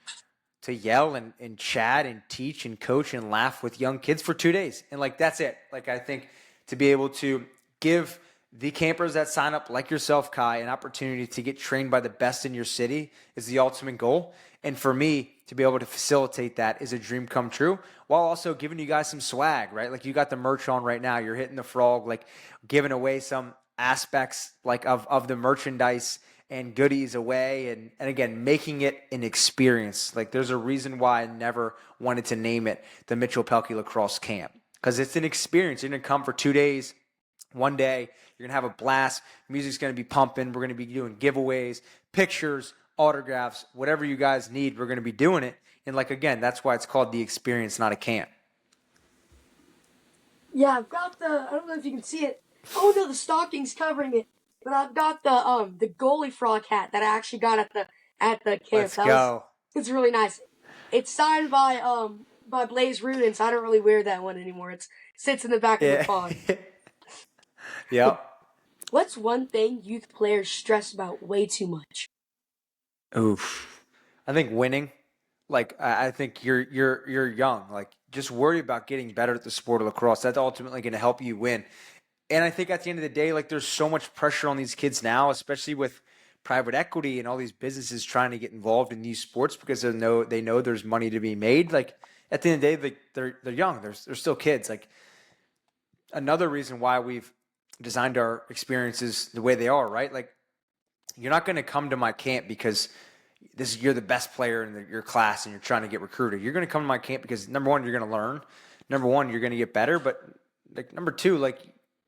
to yell and chat and teach and coach and laugh with young kids for 2 days. And like, that's it. Like, I think to be able to give the campers that sign up like yourself, Kai, an opportunity to get trained by the best in your city is the ultimate goal. And for me, to be able to facilitate that is a dream come true, while also giving you guys some swag, right? Like you got the merch on right now. You're hitting the frog, like giving away some aspects like of the merchandise and goodies away. And again, making it an experience. Like there's a reason why I never wanted to name it the Mitchell Pehlke Lacrosse Camp, because it's an experience. You're going to come for 2 days. One day, you're going to have a blast. Music's going to be pumping. We're going to be doing giveaways, pictures, autographs, whatever you guys need. We're going to be doing it. And like, again, that's why it's called the experience, not a camp. Yeah, I've got I don't know if you can see it. Oh no, the stocking's covering it. But I've got the goalie frog hat that I actually got at the camp. Let's go. It's really nice. It's signed by Blaze Rudin, so I don't really wear that one anymore. It sits in the back of the Yeah. pod. Yep. What's one thing youth players stress about way too much? Oof. I think winning. Like I think you're young. Like just worry about getting better at the sport of lacrosse. That's ultimately going to help you win. And I think at the end of the day, like there's so much pressure on these kids now, especially with private equity and all these businesses trying to get involved in these sports because they know there's money to be made. Like at the end of the day, like they're young. They're still kids. Like another reason why we've designed our experiences the way they are, right? Like you're not going to come to my camp because you're the best player in your class and you're trying to get recruited. You're going to come to my camp because number one, you're going to learn. Number one, you're going to get better. But like number two, like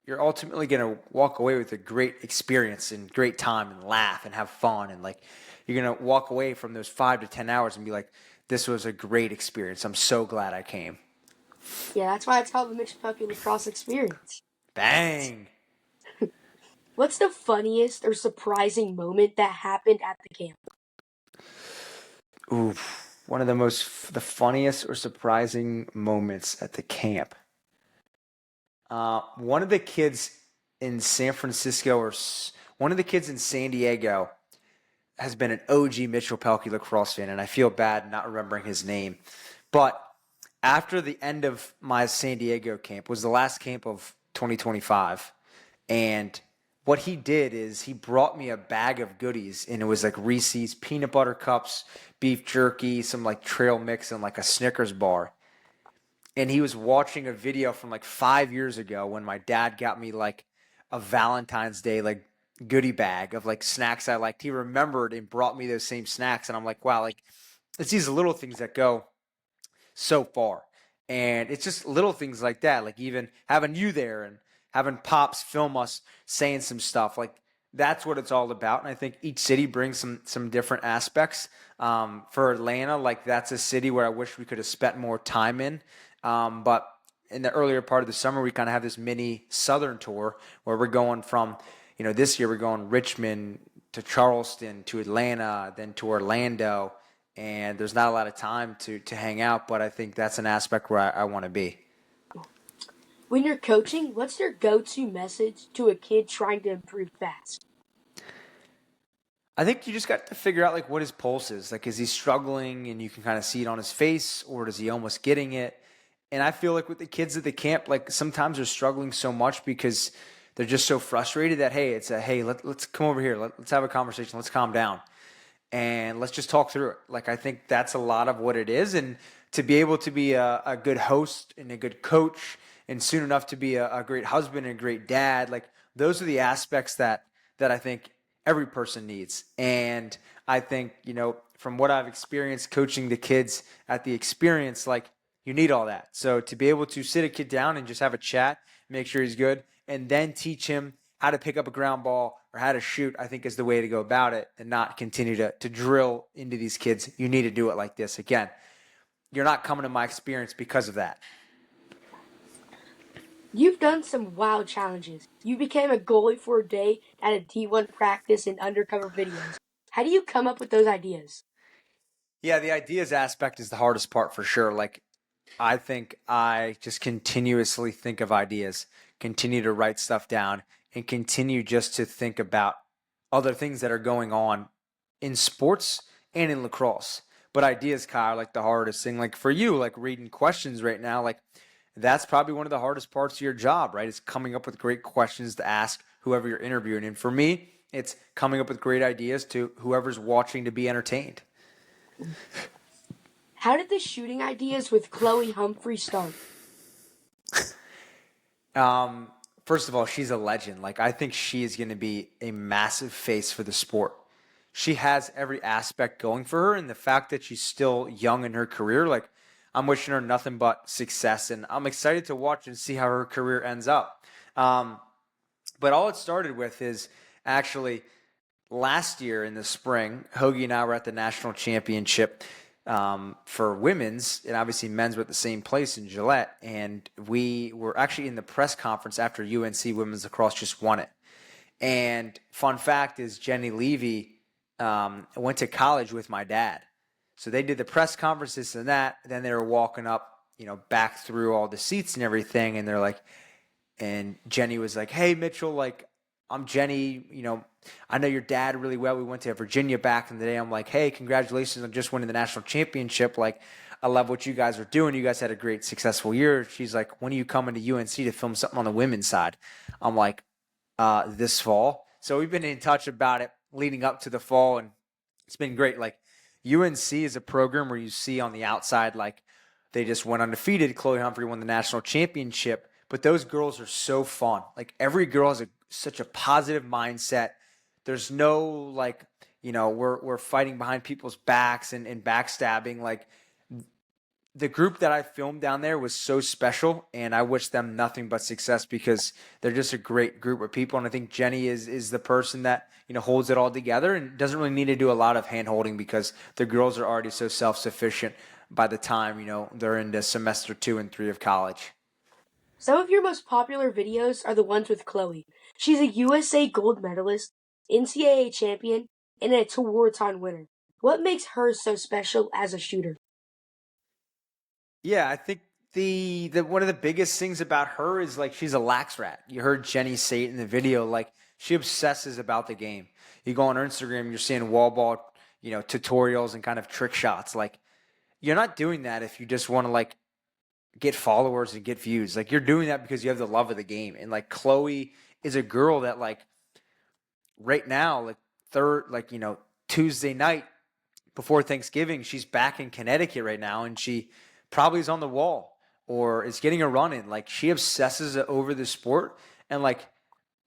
you're ultimately going to walk away with a great experience and great time and laugh and have fun. And like you're going to walk away from those 5 to 10 hours and be like, this was a great experience. I'm so glad I came. Yeah, that's why it's called the Mitchell Pehlke Lacrosse Experience. Bang. What's the funniest or surprising moment that happened at the camp? Oof. One of the funniest or surprising moments at the camp. One of the kids in San Francisco or one of the kids in San Diego has been an OG Mitchell Pehlke lacrosse fan, and I feel bad not remembering his name. But after the end of my San Diego camp was the last camp of 2025, and what he did is he brought me a bag of goodies, and it was like Reese's peanut butter cups, beef jerky, some like trail mix, and like a Snickers bar. And he was watching a video from like 5 years ago when my dad got me like a Valentine's Day like goodie bag of like snacks I liked. He remembered and brought me those same snacks, and I'm like, wow, like it's these little things that go so far. And it's just little things like that, like even having you there and having Pops film us saying some stuff. Like that's what it's all about. And I think each city brings some different aspects. For Atlanta, like that's a city where I wish we could have spent more time in. But in the earlier part of the summer, we kind of have this mini Southern tour where we're going from, this year we're going Richmond to Charleston to Atlanta, then to Orlando. And there's not a lot of time to hang out, but I think that's an aspect where I want to be. When you're coaching, what's your go-to message to a kid trying to improve fast? I think you just got to figure out like what his pulse is. Like, is he struggling and you can kind of see it on his face, or is he almost getting it? And I feel like with the kids at the camp, like sometimes they're struggling so much because they're just so frustrated that, hey, let's come over here. Let's have a conversation. Let's calm down. And let's just talk through it. Like, I think that's a lot of what it is. And to be able to be a good host and a good coach and soon enough to be a great husband and a great dad, like those are the aspects that I think every person needs. And I think, from what I've experienced coaching the kids at the experience, like you need all that. So to be able to sit a kid down and just have a chat, make sure he's good, and then teach him how to pick up a ground ball or how to shoot, I think is the way to go about it, and not continue to drill into these kids. You need to do it like this. Again, you're not coming to my experience because of that. You've done some wild challenges. You became a goalie for a day at a D1 practice and undercover videos. How do you come up with those ideas? Yeah, the ideas aspect is the hardest part for sure. Like, I think I just continuously think of ideas, continue to write stuff down, and continue just to think about other things that are going on in sports and in lacrosse. But ideas, Kyle, are like the hardest thing. Like for you, like reading questions right now, like that's probably one of the hardest parts of your job, right? Is coming up with great questions to ask whoever you're interviewing. And for me, it's coming up with great ideas to whoever's watching to be entertained. How did the shooting ideas with Chloe Humphrey start? First of all, she's a legend. Like, I think she is going to be a massive face for the sport. She has every aspect going for her, and the fact that she's still young in her career, like, I'm wishing her nothing but success, and I'm excited to watch and see how her career ends up. But all it started with is actually last year in the spring, Hoagie and I were at the national championship for women's, and obviously men's were at the same place in Gillette. And we were actually in the press conference after UNC women's lacrosse just won it. And fun fact is Jenny Levy went to college with my dad. So they did the press conferences and that. Then they were walking up, back through all the seats and everything. And they're like, and Jenny was like, "Hey, Mitchell, like, I'm Jenny. I know your dad really well. We went to Virginia back in the day." I'm like, "Hey, congratulations on just winning the national championship. Like, I love what you guys are doing. You guys had a great, successful year." She's like, "When are you coming to UNC to film something on the women's side?" I'm like, this fall. So we've been in touch about it leading up to the fall, and it's been great. Like, UNC is a program where you see on the outside, like, they just went undefeated. Chloe Humphrey won the national championship, but those girls are so fun. Like, every girl has such a positive mindset. There's no, like, we're fighting behind people's backs and backstabbing. Like, the group that I filmed down there was so special, and I wish them nothing but success because they're just a great group of people. And I think Jenny is the person that holds it all together and doesn't really need to do a lot of hand holding because the girls are already so self-sufficient by the time they're into semester 2 and 3 of college. Some of your most popular videos are the ones with Chloe. She's a USA gold medalist, NCAA champion, and a two-war-time winner. What makes her so special as a shooter? Yeah, I think the one of the biggest things about her is, like, she's a lax rat. You heard Jenny say it in the video. Like, she obsesses about the game. You go on her Instagram, you're seeing wall ball, tutorials and kind of trick shots. Like, you're not doing that if you just want to, like, get followers and get views. Like, you're doing that because you have the love of the game. And, like, Chloe is a girl that, like, right now, like, Tuesday night before Thanksgiving, she's back in Connecticut right now, and she probably is on the wall or is getting a run in. Like, she obsesses over the sport. And, like,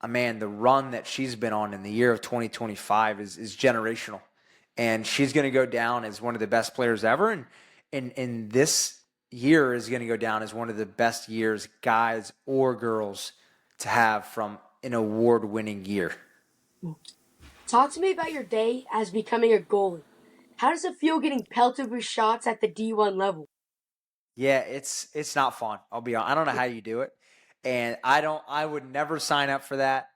man, the run that she's been on in the year of 2025 is generational. And she's going to go down as one of the best players ever. And in this year is going to go down as one of the best years, guys or girls, to have from an award-winning year. Talk to me about your day as becoming a goalie. How does it feel getting pelted with shots at the D1 level? Yeah, it's not fun. I'll be honest. I don't know how you do it. And I would never sign up for that.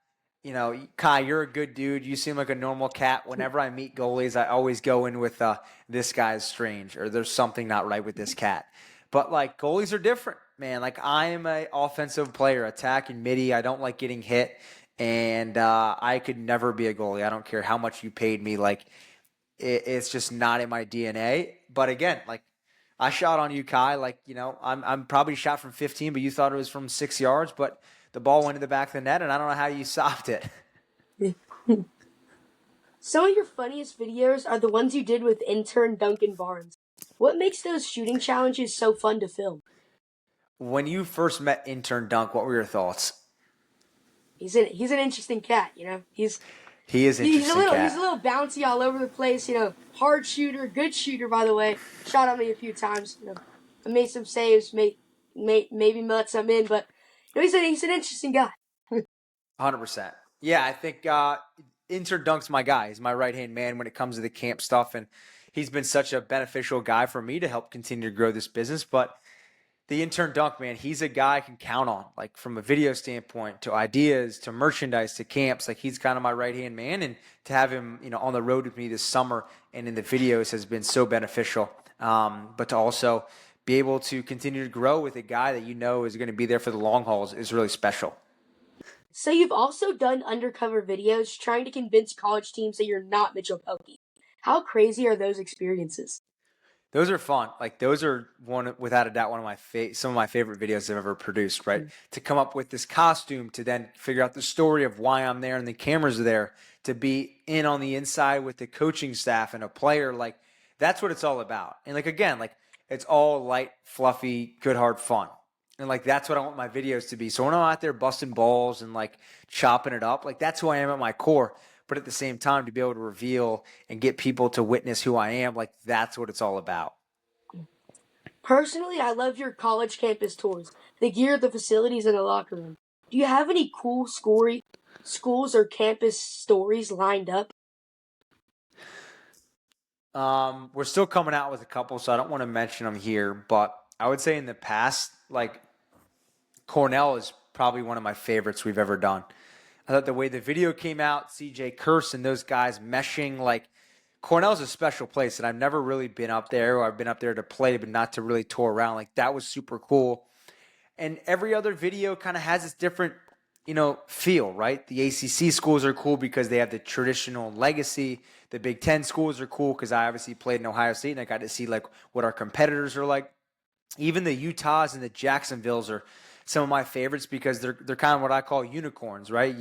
Kai, you're a good dude. You seem like a normal cat. Whenever I meet goalies, I always go in with this guy's strange or there's something not right with this cat. But, like, goalies are different, man. Like, I am an offensive player, attack and midi. I don't like getting hit. And I could never be a goalie. I don't care how much you paid me. Like, it's just not in my DNA. But again, like, I shot on you, Kai. Like, I'm probably shot from 15, but you thought it was from 6 yards. But the ball went in the back of the net, and I don't know how you stopped it. Some of your funniest videos are the ones you did with intern Duncan Barnes. What makes those shooting challenges so fun to film? When you first met intern Dunk, what were your thoughts? He's an interesting cat, He is interesting. He's a little bouncy all over the place, hard shooter, good shooter, by the way. Shot on me a few times, I made some saves, maybe let some in, but he's an interesting guy. 100%. Yeah, I think intern Dunk's my guy. He's my right-hand man when it comes to the camp stuff, and he's been such a beneficial guy for me to help continue to grow this business. But the intern Dunk, man, he's a guy I can count on, like, from a video standpoint to ideas to merchandise to camps. Like, he's kind of my right-hand man, and to have him, on the road with me this summer and in the videos has been so beneficial. But to also be able to continue to grow with a guy that is going to be there for the long hauls is really special. So you've also done undercover videos trying to convince college teams that you're not Mitchell Pehlke. How crazy are those experiences? Those are fun. Like, those are without a doubt, one of some of my favorite videos I've ever produced, right? To come up with this costume, to then figure out the story of why I'm there and the cameras are there, to be in on the inside with the coaching staff and a player. Like, that's what it's all about. And, like, again, like, it's all light, fluffy, good, hard fun. And, like, that's what I want my videos to be. So when I'm out there busting balls and, like, chopping it up, like, that's who I am at my core. But at the same time, to be able to reveal and get people to witness who I am, like, that's what it's all about. Personally, I love your college campus tours, the gear, the facilities, and the locker room. Do you have any cool schools or campus stories lined up? We're still coming out with a couple, so I don't want to mention them here. But I would say in the past, like Cornell is probably one of my favorites we've ever done. I thought the way the video came out, CJ Curse and those guys meshing, like Cornell's a special place, and I've never really been up there, or I've been up there to play, but not to really tour around. Like that was super cool. And every other video kind of has its different, feel, right? The ACC schools are cool because they have the traditional legacy. The Big Ten schools are cool because I obviously played in Ohio State and I got to see like what our competitors are like. Even the Utahs and the Jacksonvilles are some of my favorites because they're kind of what I call unicorns, right?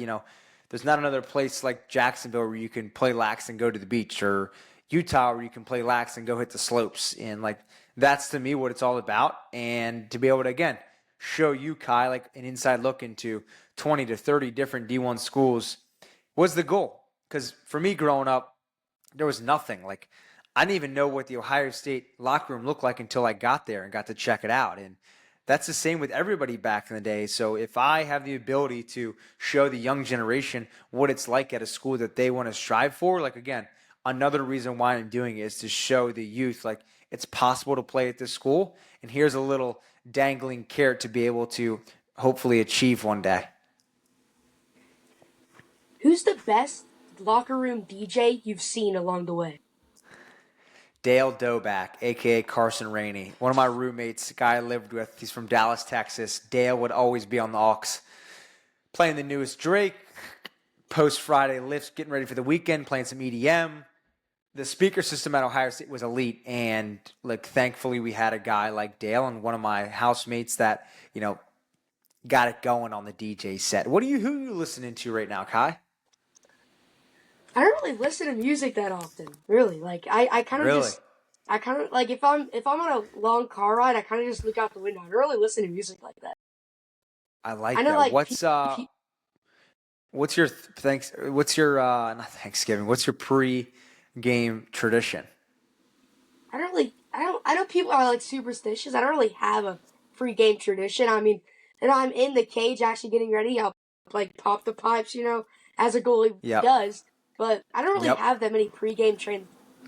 There's not another place like Jacksonville where you can play lax and go to the beach, or Utah where you can play lax and go hit the slopes. And like that's to me what it's all about. And to be able to again show you, Kai, like an inside look into 20 to 30 different D1 schools was the goal. Because for me growing up, there was nothing. Like I didn't even know what the Ohio State locker room looked like until I got there and got to check it out. And that's the same with everybody back in the day. So if I have the ability to show the young generation what it's like at a school that they want to strive for, like again, another reason why I'm doing it is to show the youth like it's possible to play at this school. And here's a little dangling carrot to be able to hopefully achieve one day. Who's the best locker room DJ you've seen along the way? Dale Doback, a.k.a. Carson Rainey. One of my roommates, a guy I lived with, he's from Dallas, Texas. Dale would always be on the aux playing the newest Drake, post-Friday lifts, getting ready for the weekend, playing some EDM. The speaker system at Ohio State was elite, and like thankfully we had a guy like Dale and one of my housemates that, got it going on the DJ set. Who are you listening to right now, Kai? I don't really listen to music that often, really. Like I kind of Really? just I kind of like if I'm on a long car ride, I kind of just look out the window. I don't really listen to music like that. I like I know that. like What's your not Thanksgiving? What's your pre-game tradition? I know people are like superstitious. I don't really have a pre-game tradition. I mean, I'm in the cage actually getting ready. I'll like pop the pipes, as a goalie Yep. does. But I don't really Yep. have that many pre-game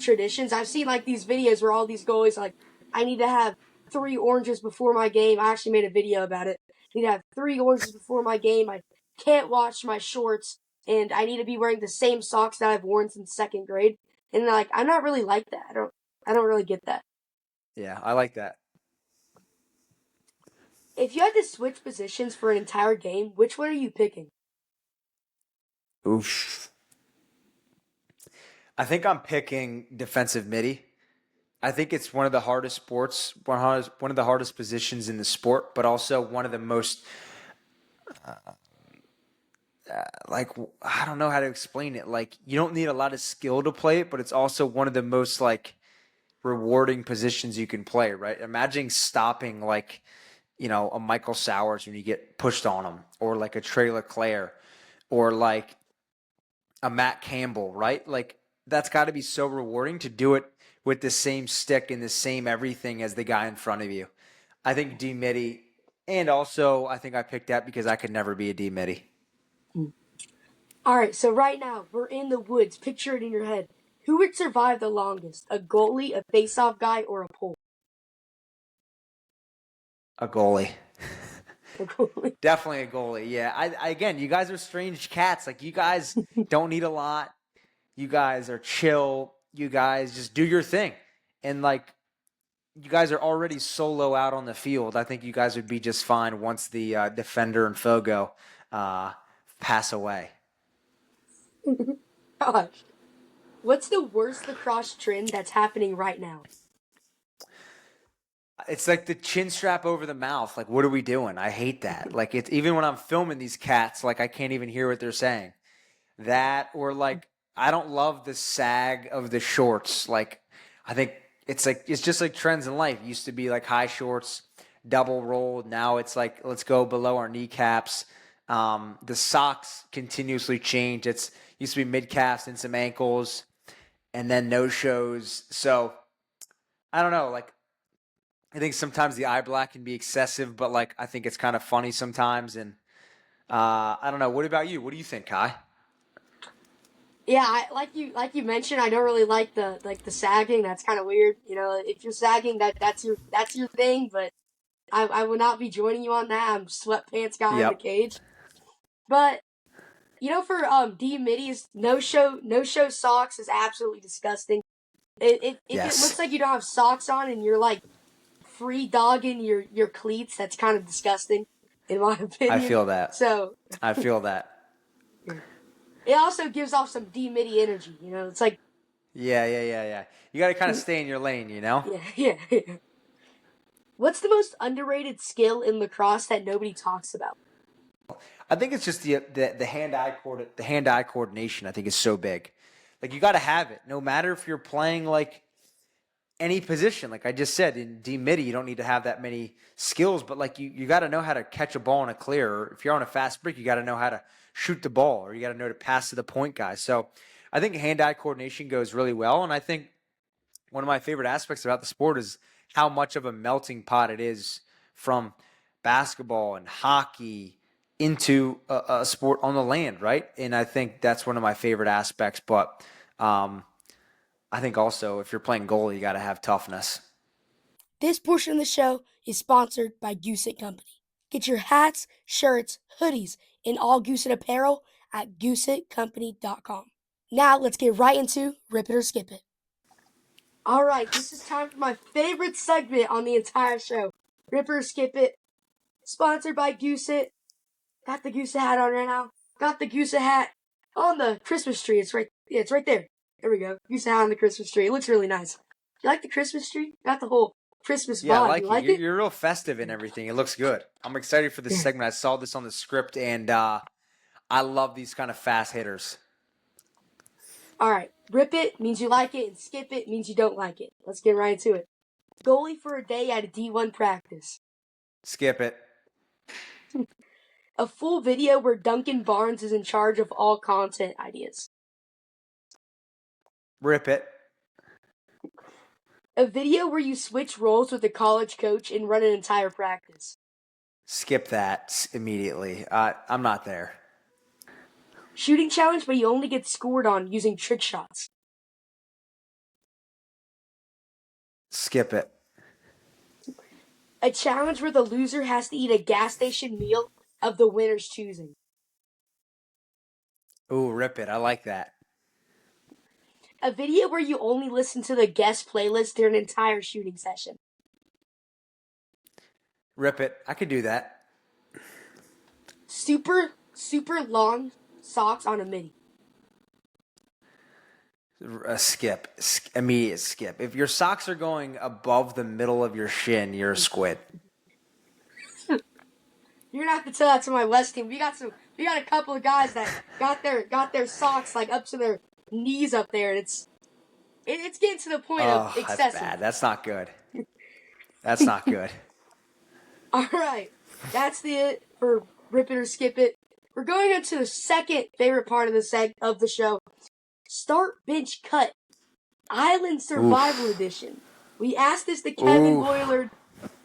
traditions. I've seen like these videos where all these goalies like, I need to have 3 oranges before my game. I actually made a video about it. I need to have 3 oranges before my game. I can't wash my shorts, and I need to be wearing the same socks that I've worn since second grade. And like, I'm not really like that. I don't really get that. Yeah, I like that. If you had to switch positions for an entire game, which one are you picking? Oof. I think I'm picking defensive midi. I think it's one of the hardest one of the hardest positions in the sport, but also one of the most, like, I don't know how to explain it. Like, you don't need a lot of skill to play it, but it's also one of the most, like, rewarding positions you can play, right? Imagine stopping, like, a Michael Sowers when you get pushed on him, or like a Trey LeClaire, or like a Matt Campbell, right? Like, that's got to be so rewarding to do it with the same stick and the same everything as the guy in front of you. I think D midi, and also I think I picked that because I could never be a D midi. All right, so right now we're in the woods. Picture it in your head. Who would survive the longest? A goalie, a face-off guy, or a pole? A goalie. A goalie. Definitely a goalie. Yeah. Again, you guys are strange cats. Like, you guys don't need a lot. You guys are chill. You guys just do your thing. And like, you guys are already solo out on the field. I think you guys would be just fine once the defender and Fogo pass away. Gosh, what's the worst lacrosse trend that's happening right now? It's like the chin strap over the mouth. Like, what are we doing? I hate that. Like, it's even when I'm filming these cats, like I can't even hear what they're saying. That, or like, I don't love the sag of the shorts. Like, I think it's just like trends in life. It used to be like high shorts, double rolled. Now it's like, let's go below our kneecaps. The socks continuously change. It's used to be mid calves and some ankles, and then no shows. So I don't know. Like, I think sometimes the eye black can be excessive, but like I think it's kind of funny sometimes. And I don't know. What about you? What do you think, Kai? Yeah, like you mentioned, I don't really like the sagging. That's kind of weird. If you're sagging, that's your thing. But I will not be joining you on that. I'm sweatpants guy in the Yep. cage. But for D middies, no show socks is absolutely disgusting. If it looks Yes. like you don't have socks on and you're like free dogging your cleats, that's kind of disgusting, in my I opinion. feel that. So I feel that. yeah. It also gives off some D midi energy. It's like Yeah. You got to kind of stay in your lane, you know? yeah, yeah. What's the most underrated skill in lacrosse that nobody talks about? I think it's just the hand eye coordination. I think is so big. Like you got to have it, no matter if you're playing like any position. Like I just said, in D midi, you don't need to have that many skills, but like you got to know how to catch a ball in a clear. Or if you're on a fast break, you got to know how to shoot the ball, or you got to know to pass to the point guy. So I think hand eye coordination goes really well, and I think one of my favorite aspects about the sport is how much of a melting pot it is from basketball and hockey into a sport on the land, right? And I think that's one of my favorite aspects. But I think also if you're playing goalie, you got to have toughness. This portion of the show is sponsored by Gooseett Company. Get your hats, shirts, hoodies, and all Gooseett apparel at goosettcompany.com. Now let's get right into Rip It or Skip It. All right, this is time for my favorite segment on the entire show, Rip It or Skip It, sponsored by Gooseett. Got the Gooseett hat on right now. Got the Gooseett hat on the Christmas tree. It's right. Yeah, it's right there. There we go. Gooseett hat on the Christmas tree. It looks really nice. You like the Christmas tree? Got the whole Christmas Yeah, I vibe. You like it. like it? You're real festive and everything. It looks good. I'm excited for this Yeah. segment. I saw this on the script, and I love these kind of fast hitters. All right. Rip it means you like it, and skip it means you don't like it. Let's get right into it. Goalie for a day at a D1 practice. Skip it. A full video where Duncan Barnes is in charge of all content ideas. Rip it. A video where you switch roles with a college coach and run an entire practice. Skip that immediately. I'm not there. Shooting challenge, but you only get scored on using trick shots. Skip it. A challenge where the loser has to eat a gas station meal of the winner's choosing. Ooh, rip it. I like that. A video where you only listen to the guest playlist during an entire shooting session. Rip it. I could do that. Super long socks on a midi. A skip. Immediate skip. If your socks are going above the middle of your shin, you're a squid. You're gonna have to tell that to my West team. We got a couple of guys that got their socks like up to their knees up there, and it's getting to the point of excessive. That's bad. That's not good. That's not good. All right, that's it for Rip It or Skip It. We're going into the second favorite part of the show. Start, bench, cut. Island Survival Edition. We asked this to Kevin Boylard.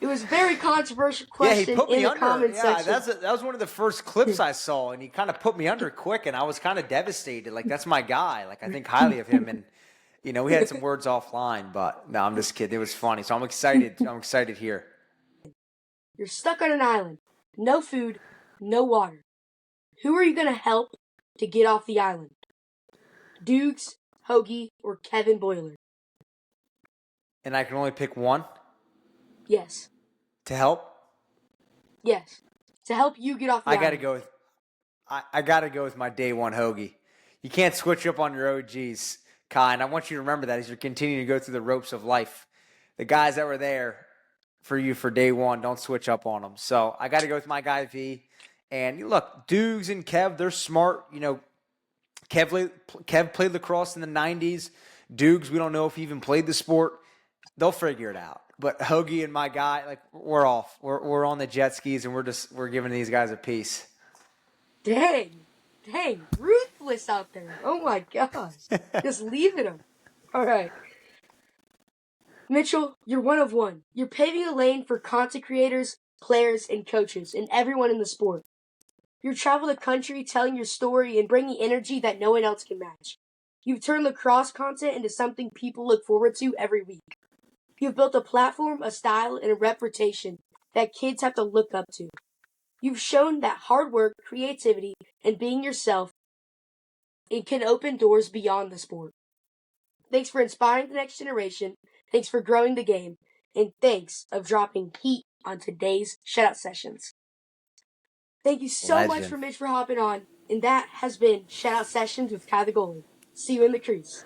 It was a very controversial question he put me in the under. comment section. That was one of the first clips I saw, and he kind of put me under quick, and I was kind of devastated. Like, that's my guy. Like, I think highly of him, and, we had some words offline, but no, I'm just kidding. It was funny, so I'm excited. I'm excited here. You're stuck on an island. No food, no water. Who are you going to help to get off the island? Dukes, Hoagie, or Kevin Boylard? And I can only pick one? Yes. To help? Yes. To help you get off the island. I gotta go with my day one Hoagie. You can't switch up on your OGs, Kai, and I want you to remember that as you're continuing to go through the ropes of life. The guys that were there for you for day one, don't switch up on them. So I gotta go with my guy V. And look, Dukes and Kev, they're smart. Kev played lacrosse in the 90s. Dukes, we don't know if he even played the sport. They'll figure it out. But Hoagie and my guy, like, we're off. We're on the jet skis, and we're giving these guys a piece. Dang, ruthless out there. Oh my gosh. Just leaving them. All right. Mitchell, you're one of one. You're paving a lane for content creators, players, and coaches, and everyone in the sport. You're traveling the country telling your story and bringing energy that no one else can match. You've turned lacrosse content into something people look forward to every week. You've built a platform, a style, and a reputation that kids have to look up to. You've shown that hard work, creativity, and being yourself it can open doors beyond the sport. Thanks for inspiring the next generation. Thanks for growing the game. And thanks of dropping heat on today's shutout sessions. Thank you so much for Mitch for hopping on. And that has been Shutout Sessions with KyTheGoalie. See you in the crease.